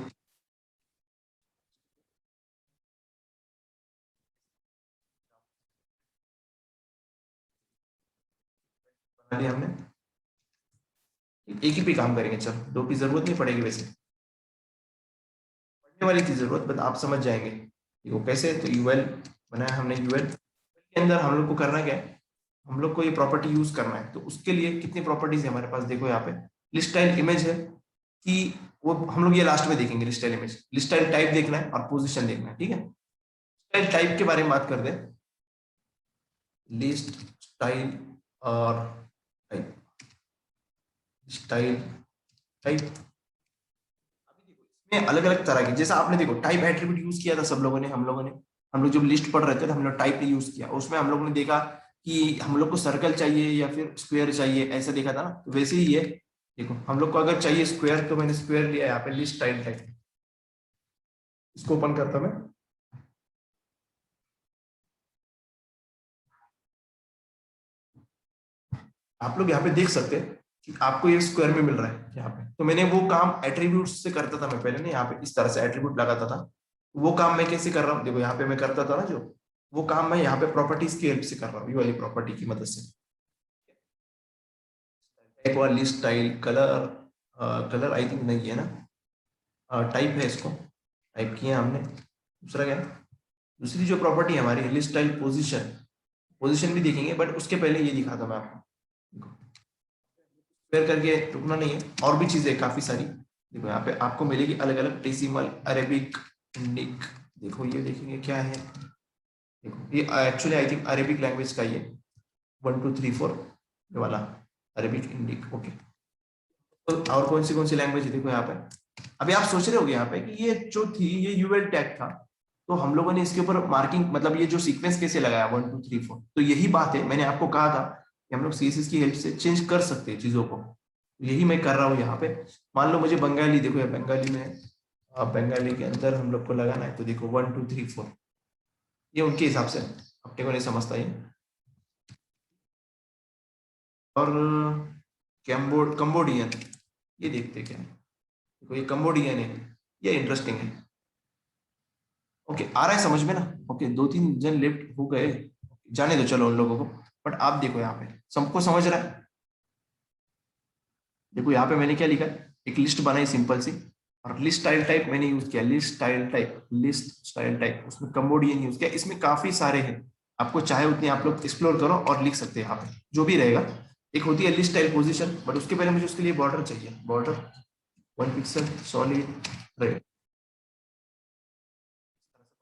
बना लिया हमने। एक ही पे काम करेंगे, चलो 2 की जरूरत नहीं पड़ेगी वैसे, पढ़ने वाली की जरूरत, बट आप समझ जाएंगे देखो कैसे। तो यूएल बनाया हमने, यूएल के अंदर हम लोग को करना क्या है, हम लोग को ये प्रॉपर्टी यूज करना है। तो उसके लिए कितनी प्रॉपर्टीज है हमारे पास, देखो यहाँ पे लिस्ट स्टाइल इमेज है कि वो हम लोग ये लास्ट में देखेंगे, list style image, list style type देखना है और पोजीशन देखना है, ठीक है? स्टाइल टाइप के बारे में बात कर दे, लिस्ट स्टाइल और टाइप, स्टाइल टाइप। इसमें अलग अलग तरह के, जैसा आपने देखो टाइप एट्रीब्यूट यूज किया था सब लोगों ने, हम लोग जब लिस्ट पढ़ रहे थे तो हम लोग टाइप यूज किया, उसमें हम लोगों ने देखा कि हम लोग को सर्कल चाहिए या फिर स्क्वायर चाहिए, ऐसा देखा था ना? तो वैसे ही है, देखो हम लोग को अगर चाहिए स्क्वायर, तो मैंने स्क्वायर लिया यहाँ पे, लिस्ट स्टाइल टाइप। इसको ओपन करता मैं, आप लोग यहाँ पे देख सकते हैं कि आपको ये स्क्वायर में मिल रहा है यहाँ पे। तो मैंने वो काम एट्रीब्यूट से करता था मैं पहले ना, यहाँ पे इस तरह से एट्रीब्यूट लगाता था। वो काम मैं कैसे कर रहा हूँ, देखो यहाँ पे मैं करता था ना जो, वो काम मैं यहाँ पे प्रॉपर्टीज की हेल्प से कर रहा हूँ, ये वाली प्रॉपर्टी की मदद से। टाइप और list style colour, colour I think नहीं है ना, टाइप है, इसको टाइप किया हमने। दूसरा क्या है, दूसरी जो प्रॉपर्टी है हमारी लिस्ट स्टाइल पोजीशन, पोजीशन भी देखेंगे, बट उसके पहले ये दिखाता मैं आपको, कंपेयर करके रुकना नहीं है, और भी चीजें काफी सारी। देखो यहाँ पे आपको मिलेगी अलग अलग, डेसिमल, अरेबिक, इंडिक, देखो ये देखेंगे क्या है, देखो ये actually I think Arabic language का ही है, 1 2 3 4 ये वाला अरेबिक इंडिक, ओके। तो और कौन सी लैंग्वेज है, देखो यहाँ पे। अभी आप सोच रहे होगे यहाँ पे कि ये जो थी ये यूएल टैग था, तो हम लोगों ने इसके ऊपर मार्किंग, मतलब ये जो सीक्वेंस कैसे लगाया 1 2 3 4, तो यही बात है, मैंने आपको कहा था कि हम लोग सीएसएस की हेल्प से चेंज कर सकते हैं चीजों को, यही मैं कर रहा हूँ यहाँ पे। मान लो मुझे बंगाली, देखो ये बंगाली में, बंगाली के अंदर हम लोग को लगाना है, तो देखो 1 2 3 4, ये उनके हिसाब से अपने को नहीं समझता ये। और कंबोडियन, ये देखते क्या है, देखो ये कंबोडियन है, ये इंटरेस्टिंग है। ओके आ रहा है समझ में ना? ओके 2 3 जन लेफ्ट हो गए, जाने दो चलो उन लोगों को, बट आप देखो यहाँ पे सबको समझ रहा है। देखो यहाँ पे मैंने क्या लिखा, एक लिस्ट बनाई सिंपल सी, और लिस्ट स्टाइल टाइप मैंने यूज किया, list style type, list style type, उसमें कंबोडियन यूज किया। इसमें काफी सारे हैं, आपको चाहे उतने आप लोग एक्सप्लोर करो और लिख सकते हैं यहाँ पे जो भी रहेगा। एक होती है लिस्ट स्टाइल पोजीशन, बट उसके पहले मुझे उसके लिए बॉर्डर चाहिए, border 1 pixel solid red,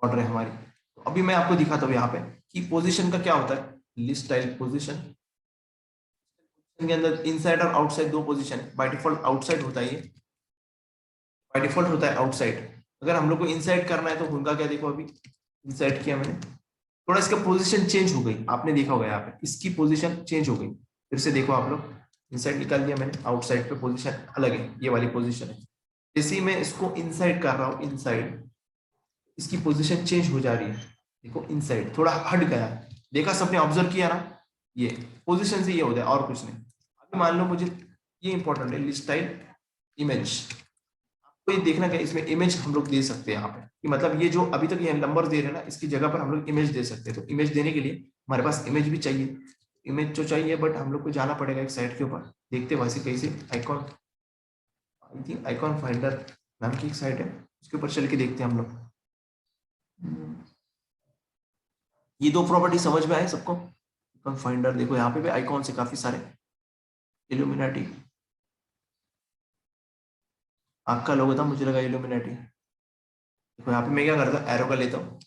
order है हमारी। तो अभी मैं आपको दिखाता हूँ यहाँ पे कि पोजीशन का क्या होता है। लिस्ट स्टाइल पोजीशन के अंदर इनसाइड और आउटसाइड दो पोजीशन है। बाय डिफॉल्ट आउटसाइड होता है, ये बाय डिफॉल्ट होता है आउटसाइड। अगर हम लोग को इनसाइड करना है तो उनका क्या, देखो अभी इनसाइड किया मैंने, थोड़ा इसका पोजीशन चेंज हो गई, आपने देखा होगा यहाँ पे इसकी पोजीशन चेंज हो गई। फिर से देखो आप लोग, इनसाइड निकाल दिया मैंने, आउटसाइड पे पोजीशन अलग है, ये वाली पोजीशन है। जैसे ही मैं इसको इनसाइड कर रहा हूँ, इनसाइड, इसकी पोजीशन चेंज हो जा रही है। देखो इनसाइड थोड़ा हट गया, देखा सबने ऑब्जर्व किया ना, ये पोजीशन से ये होता है और कुछ नहीं। अभी मान लो मुझे ये इंपॉर्टेंट है, लिस्ट टाइप इमेज, आपको ये देखना क्या इसमें इमेज हम लोग दे सकते हैं यहाँ पे, कि मतलब ये जो अभी तक ये नंबर दे रहे हैं ना, इसकी जगह पर हम लोग इमेज दे सकते हैं। तो इमेज देने के लिए हमारे पास इमेज भी चाहिए, इमेज जो चाहिए, बट हम लोग को जाना पड़ेगा एक साइट के ऊपर, देखते वैसे कैसे icon, I think icon finder नाम की एक साइट है, उसके ऊपर चल के देखते हैं हम लोग। ये दो प्रॉपर्टी समझ में आए सबको। आइकॉन फाइंडर देखो यहाँ पे भी आइकॉन से काफी सारे, इल्यूमिनाटी आपका लोगो था, मुझे लगा इल्यूमिनाटी। देखो यहाँ पे मैं क्या करता हूँ, एरो का लेता हूँ,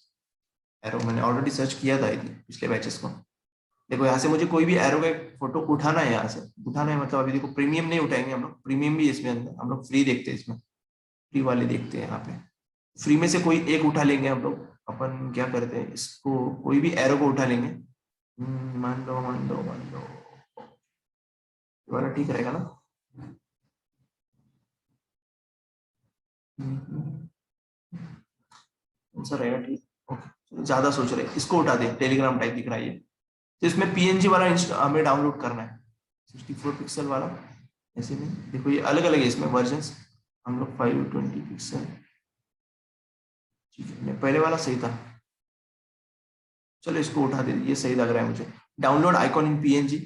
एरो मैंने ऑलरेडी सर्च किया था पिछले बैचेस को। देखो यहाँ से मुझे कोई भी एरो का फोटो उठाना है, यहाँ से उठाना है, मतलब अभी देखो प्रीमियम नहीं उठाएंगे हम लोग, प्रीमियम भी इसमें अंदर हम लोग फ्री देखते हैं, इसमें फ्री वाले देखते हैं। यहाँ पे फ्री में से कोई एक उठा लेंगे हम लोग। अपन क्या करते हैं, इसको कोई भी एरो को उठा लेंगे, मान लो ये वाला ठीक रहेगा ना। कौन सा रहेगा ठीक, ओके ज्यादा सोच रहे, इसको उठा दे, टेलीग्राम टाइप दिख रहा है ये। तो इसमें पीएनजी वाला हमें डाउनलोड करना है, 64 पिक्सल वाला। ऐसे में देखो ये अलग अलग है इसमें वर्जन्स, हम लोग 520 पिक्सल, ठीक है पहले वाला सही था, चलो इसको उठा दे, ये सही लग रहा है मुझे। डाउनलोड आइकॉन इन पीएनजी,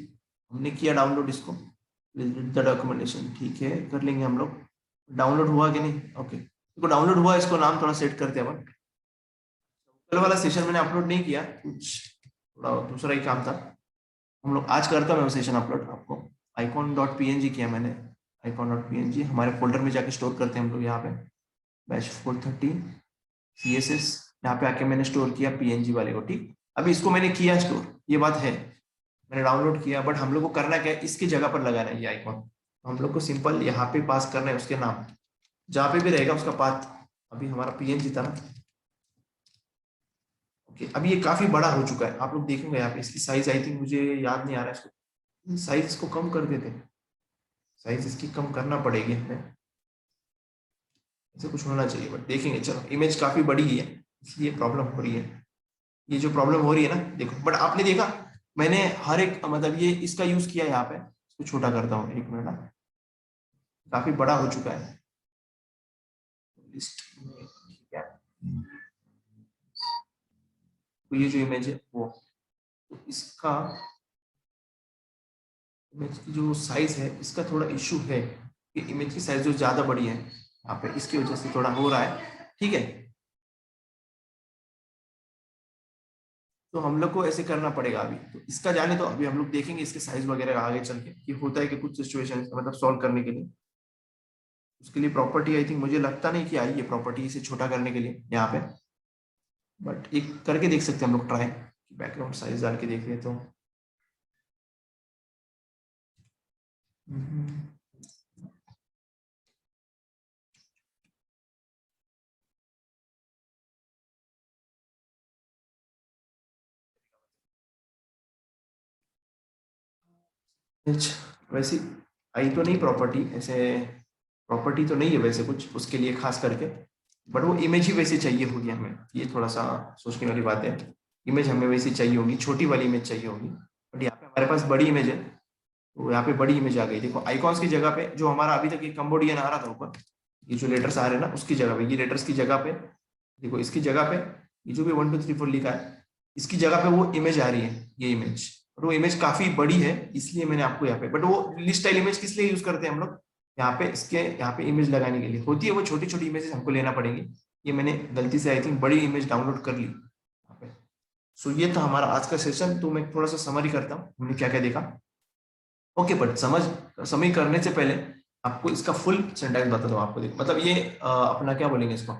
हमने किया डाउनलोड इसको, द डॉक्यूमेंटेशन ठीक है, कर लेंगे हम लोग। डाउनलोड हुआ कि नहीं, ओके इसको डाउनलोड हुआ, इसको नाम थोड़ा सेट करते हैं अपन। कल वाला सेशन मैंने अपलोड नहीं किया, कुछ थोड़ा दूसरा ही काम था, हम लोग आज करता हूँ मैं सेशन अपलोड आपको। icon.png किया मैंने, icon.png हमारे फोल्डर में जाके स्टोर करते हैं हम लोग, यहाँ पे बैच 430 CSS, यहाँ पे आके मैंने स्टोर किया पीएनजी वाले को, ठीक। अभी इसको मैंने किया स्टोर, ये बात है, मैंने डाउनलोड किया, बट हम लोग को करना क्या है, इसकी जगह पर लगाना है ये आइकॉन। हम लोग को सिंपल यहाँ पे पास करना है उसके नाम, जहाँ पे भी रहेगा उसका पाथ। अभी हमारा पीएनजी था ना, ओके अभी ये काफी बड़ा हो चुका है, आप लोग देखेंगे यहाँ पे इसकी साइज, आई थिंक मुझे याद नहीं आ रहा है, इसको साइज इसको कम कर देते, साइज इसकी कम करना पड़ेगी हमें, ऐसे कुछ होना चाहिए, बट देखेंगे। चलो इमेज काफी बड़ी है, इसलिए प्रॉब्लम हो रही है, ये जो प्रॉब्लम हो रही है ना, देखो बट आपने देखा मैंने हर एक मतलब ये इसका यूज किया यहाँ पे। इसको छोटा करता हूँ, एक मिनट ना, काफी बड़ा हो चुका है लिस्ट, ठीक है। तो ये जो इमेज है वो, तो इसका इमेज की जो साइज है, इसका थोड़ा इशू है कि इमेज की साइज जो ज्यादा बड़ी है यहाँ पे, इसकी वजह से थोड़ा हो रहा है, ठीक है। तो हम लोग को ऐसे करना पड़ेगा अभी, तो इसका जाने तो अभी हम लोग देखेंगे इसके साइज वगैरह आगे चल के कि होता है कि कुछ सिचुएशन मतलब सॉल्व करने के लिए, उसके लिए प्रॉपर्टी आई थिंक मुझे लगता नहीं कि आई है प्रॉपर्टी इसे छोटा करने के लिए यहाँ पे, बट एक करके देख सकते हैं हम लोग ट्राई, बैकग्राउंड साइज डाल के देख रहे तो। वैसे आई तो नहीं प्रॉपर्टी, ऐसे प्रॉपर्टी तो नहीं है वैसे कुछ उसके लिए खास करके, बट वो इमेज ही वैसे चाहिए होगी हमें, ये थोड़ा सा सोचने वाली बात है। इमेज हमें वैसे चाहिए होगी, छोटी वाली इमेज चाहिए होगी, बट यहाँ पे हमारे पास बड़ी इमेज है, तो यहाँ पे बड़ी इमेज आ गई। देखो आइकॉन्स की जगह पे जो हमारा अभी तक ये कंबोडियन आ रहा था ऊपर, ये जो लेटर्स आ रहे हैं ना उसकी जगह पे, ये लेटर्स की जगह पे देखो, इसकी जगह पे ये जो भी 1 2 3 4 लिखा है, इसकी जगह पे वो इमेज आ रही है, ये इमेज, और वो इमेज काफी बड़ी है, इसलिए मैंने आपको यहाँ पे, बट वो लिस्ट स्टाइल इमेज किस लिए यूज करते हैं हम लोग, यहाँ पे इसके यहाँ पे इमेज लगाने के लिए होती है, वो छोटी छोटी इमेजेस हमको लेना पड़ेंगे। ये मैंने गलती से आई थिंक बड़ी इमेज डाउनलोड कर ली यहाँ पे। सो ये था हमारा आज का सेशन, तो मैं थोड़ा सा समरी करता हूँ हमने क्या क्या देखा। ओके बट समरी करने से पहले आपको इसका फुल सेंटेंस बता दो आपको, देखो मतलब ये अपना क्या बोलेंगे इसको,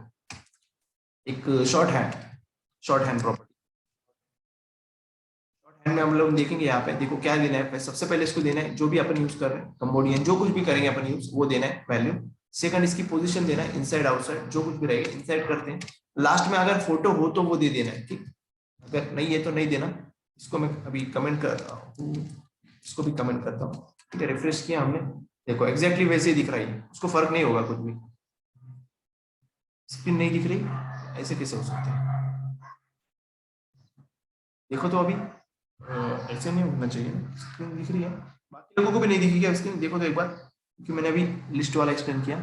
एक short hand, short hand property. Short hand में हम लोग देखेंगे यहाँ पे, देखो क्या देना है। सबसे पहले इसको देना है जो भी अपन यूज कर रहे हैं, कंबोडियन जो कुछ भी करेंगे अपन यूज, वो देना है वैल्यू। सेकंड इसकी पोजीशन देना है, इनसाइड आउटसाइड जो कुछ भी रहेगा इनसाइड करते हैं। लास्ट में अगर फोटो हो तो वो दे देना है, ठीक। अगर नहीं है तो नहीं देना। इसको मैं अभी कमेंट कर रहा हूँ, इसको भी कमेंट करता हूँ, ठीक है। रिफ्रेश किया हमने, देखो एग्जैक्टली वैसे ही दिख रहा है, उसको फर्क नहीं होगा कुछ भी। स्क्रीन नहीं दिख रही, ऐसे कैसे हो सकता है? देखो तो अभी ऐसे नहीं होना चाहिए ना, स्क्रीन दिख रही है, बाकी लोगों को भी नहीं दिखी क्या स्क्रीन? देखो तो एक बार, क्योंकि मैंने अभी लिस्ट वाला एक्सप्लेन किया।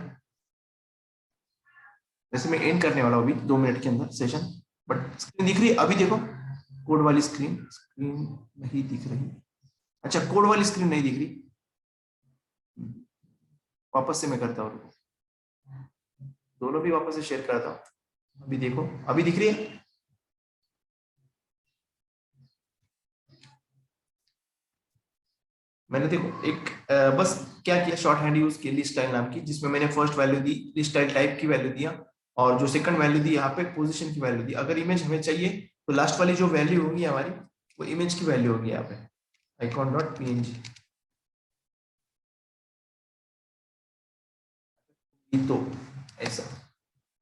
वैसे मैं एंड करने वाला हूँ अभी 2 मिनट के अंदर सेशन, बट स्क्रीन दिख रही है अभी? देखो कोड वाली स्क्रीन नहीं दिख रही। अच्छा, कोड वाली स्क्रीन नहीं दिख रही, वापस से मैं करता हूँ, दोनों भी वापस से शेयर करता हूँ। अभी देखो, अभी दिख रही है? मैंने देखो एक बस क्या किया, शॉर्ट हैंड यूज की लिस्ट स्टाइल नाम की, जिसमें मैंने फर्स्ट वैल्यू दी, लिस्ट स्टाइल टाइप की वैल्यू दिया, और जो सेकंड वैल्यू दी यहाँ पे पोजीशन की वैल्यू दी। अगर इमेज हमें चाहिए तो लास्ट वाली जो वैल्यू होगी हमारी, वो इमेज की वैल्यू होगी यहाँ पे, icon.png। तो ऐसा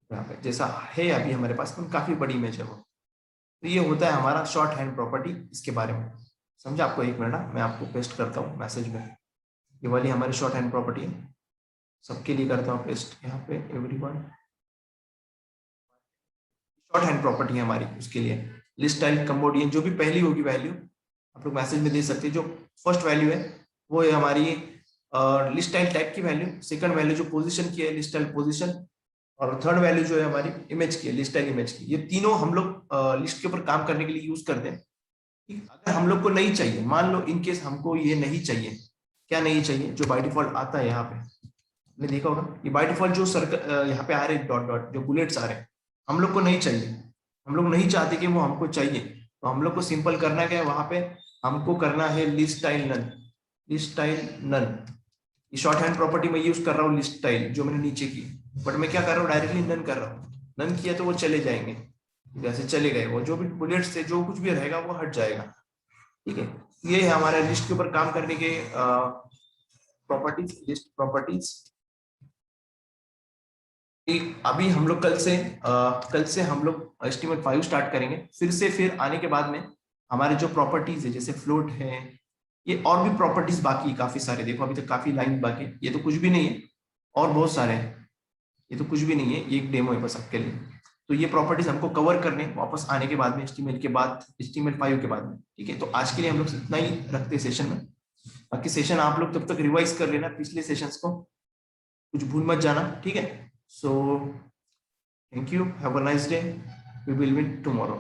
यहाँ पे जैसा है अभी हमारे पास, काफी बड़ी इमेज है वो। तो ये होता है हमारा शॉर्ट हैंड प्रॉपर्टी। इसके बारे में समझा आपको? 1 मिनट, मैं आपको पेस्ट करता हूँ मैसेज में। ये वाली हमारी शॉर्ट हैंड प्रॉपर्टी है, सबके लिए करता हूँ पेस्ट यहाँ पे, एवरीवन। शॉर्ट हैंड प्रॉपर्टी है हमारी, उसके लिए लिस्ट स्टाइल कंबोडियन जो भी पहली होगी वैल्यू आप लोग मैसेज में दे सकते हैं। जो फर्स्ट वैल्यू है वो है हमारी लिस्ट स्टाइल टाइप की वैल्यू, सेकंड वैल्यू जो पोजीशन की है लिस्ट स्टाइल पोजीशन, और थर्ड वैल्यू जो है हमारी इमेज की है, लिस्ट स्टाइल इमेज की। ये तीनों हम लोग लिस्ट के ऊपर काम करने के लिए यूज करते हैं। अगर हम लोग को नहीं चाहिए, मान लो इन केस हमको ये नहीं चाहिए, क्या नहीं चाहिए, जो बाय डिफॉल्ट आता है यहाँ पे, आपने देखा होगा ये बाय डिफॉल्ट जो सर्कल यहाँ पे आ रहे हैं, डॉट डॉट जो बुलेट्स आ रहे हैं, हम लोग को नहीं चाहिए, हम लोग नहीं चाहते कि वो हमको चाहिए। तो हम लोग को सिंपल करना क्या है, वहां पे हमको करना है list style none, list style none. Shorthand property में यूज कर रहा हूँ लिस्ट स्टाइल जो मैंने नीचे की, बट मैं क्या कर रहा हूँ, डायरेक्टली नन कर रहा हूँ। नन किया तो वो चले जाएंगे, जैसे चले गए वो, जो भी बुलेट्स से जो कुछ भी रहेगा वो हट जाएगा, ठीक है। ये है हमारा लिस्ट के ऊपर काम करने के प्रॉपर्टीज, लिस्ट प्रॉपर्टीज। अभी हम लोग कल से हम लोग HTML5 स्टार्ट करेंगे फिर आने के बाद में हमारे जो प्रॉपर्टीज है, जैसे फ्लोट है, ये और भी प्रॉपर्टीज बाकी काफी सारे। देखो अभी तक काफी लाइन बाकी, ये तो कुछ भी नहीं है, और बहुत सारे हैं, ये तो कुछ भी नहीं है, ये एक डेमो है बस आपके लिए। तो ये प्रॉपर्टीज हमको कवर करने वापस आने के बाद में, HTML के बाद, HTML5 के बाद में, ठीक है। तो आज के लिए हम लोग इतना ही रखते हैं सेशन में। बाकी सेशन आप लोग तब तक रिवाइज कर लेना पिछले सेशंस को, कुछ भूल मत जाना, ठीक है। So thank you, have a nice day, we will meet tomorrow.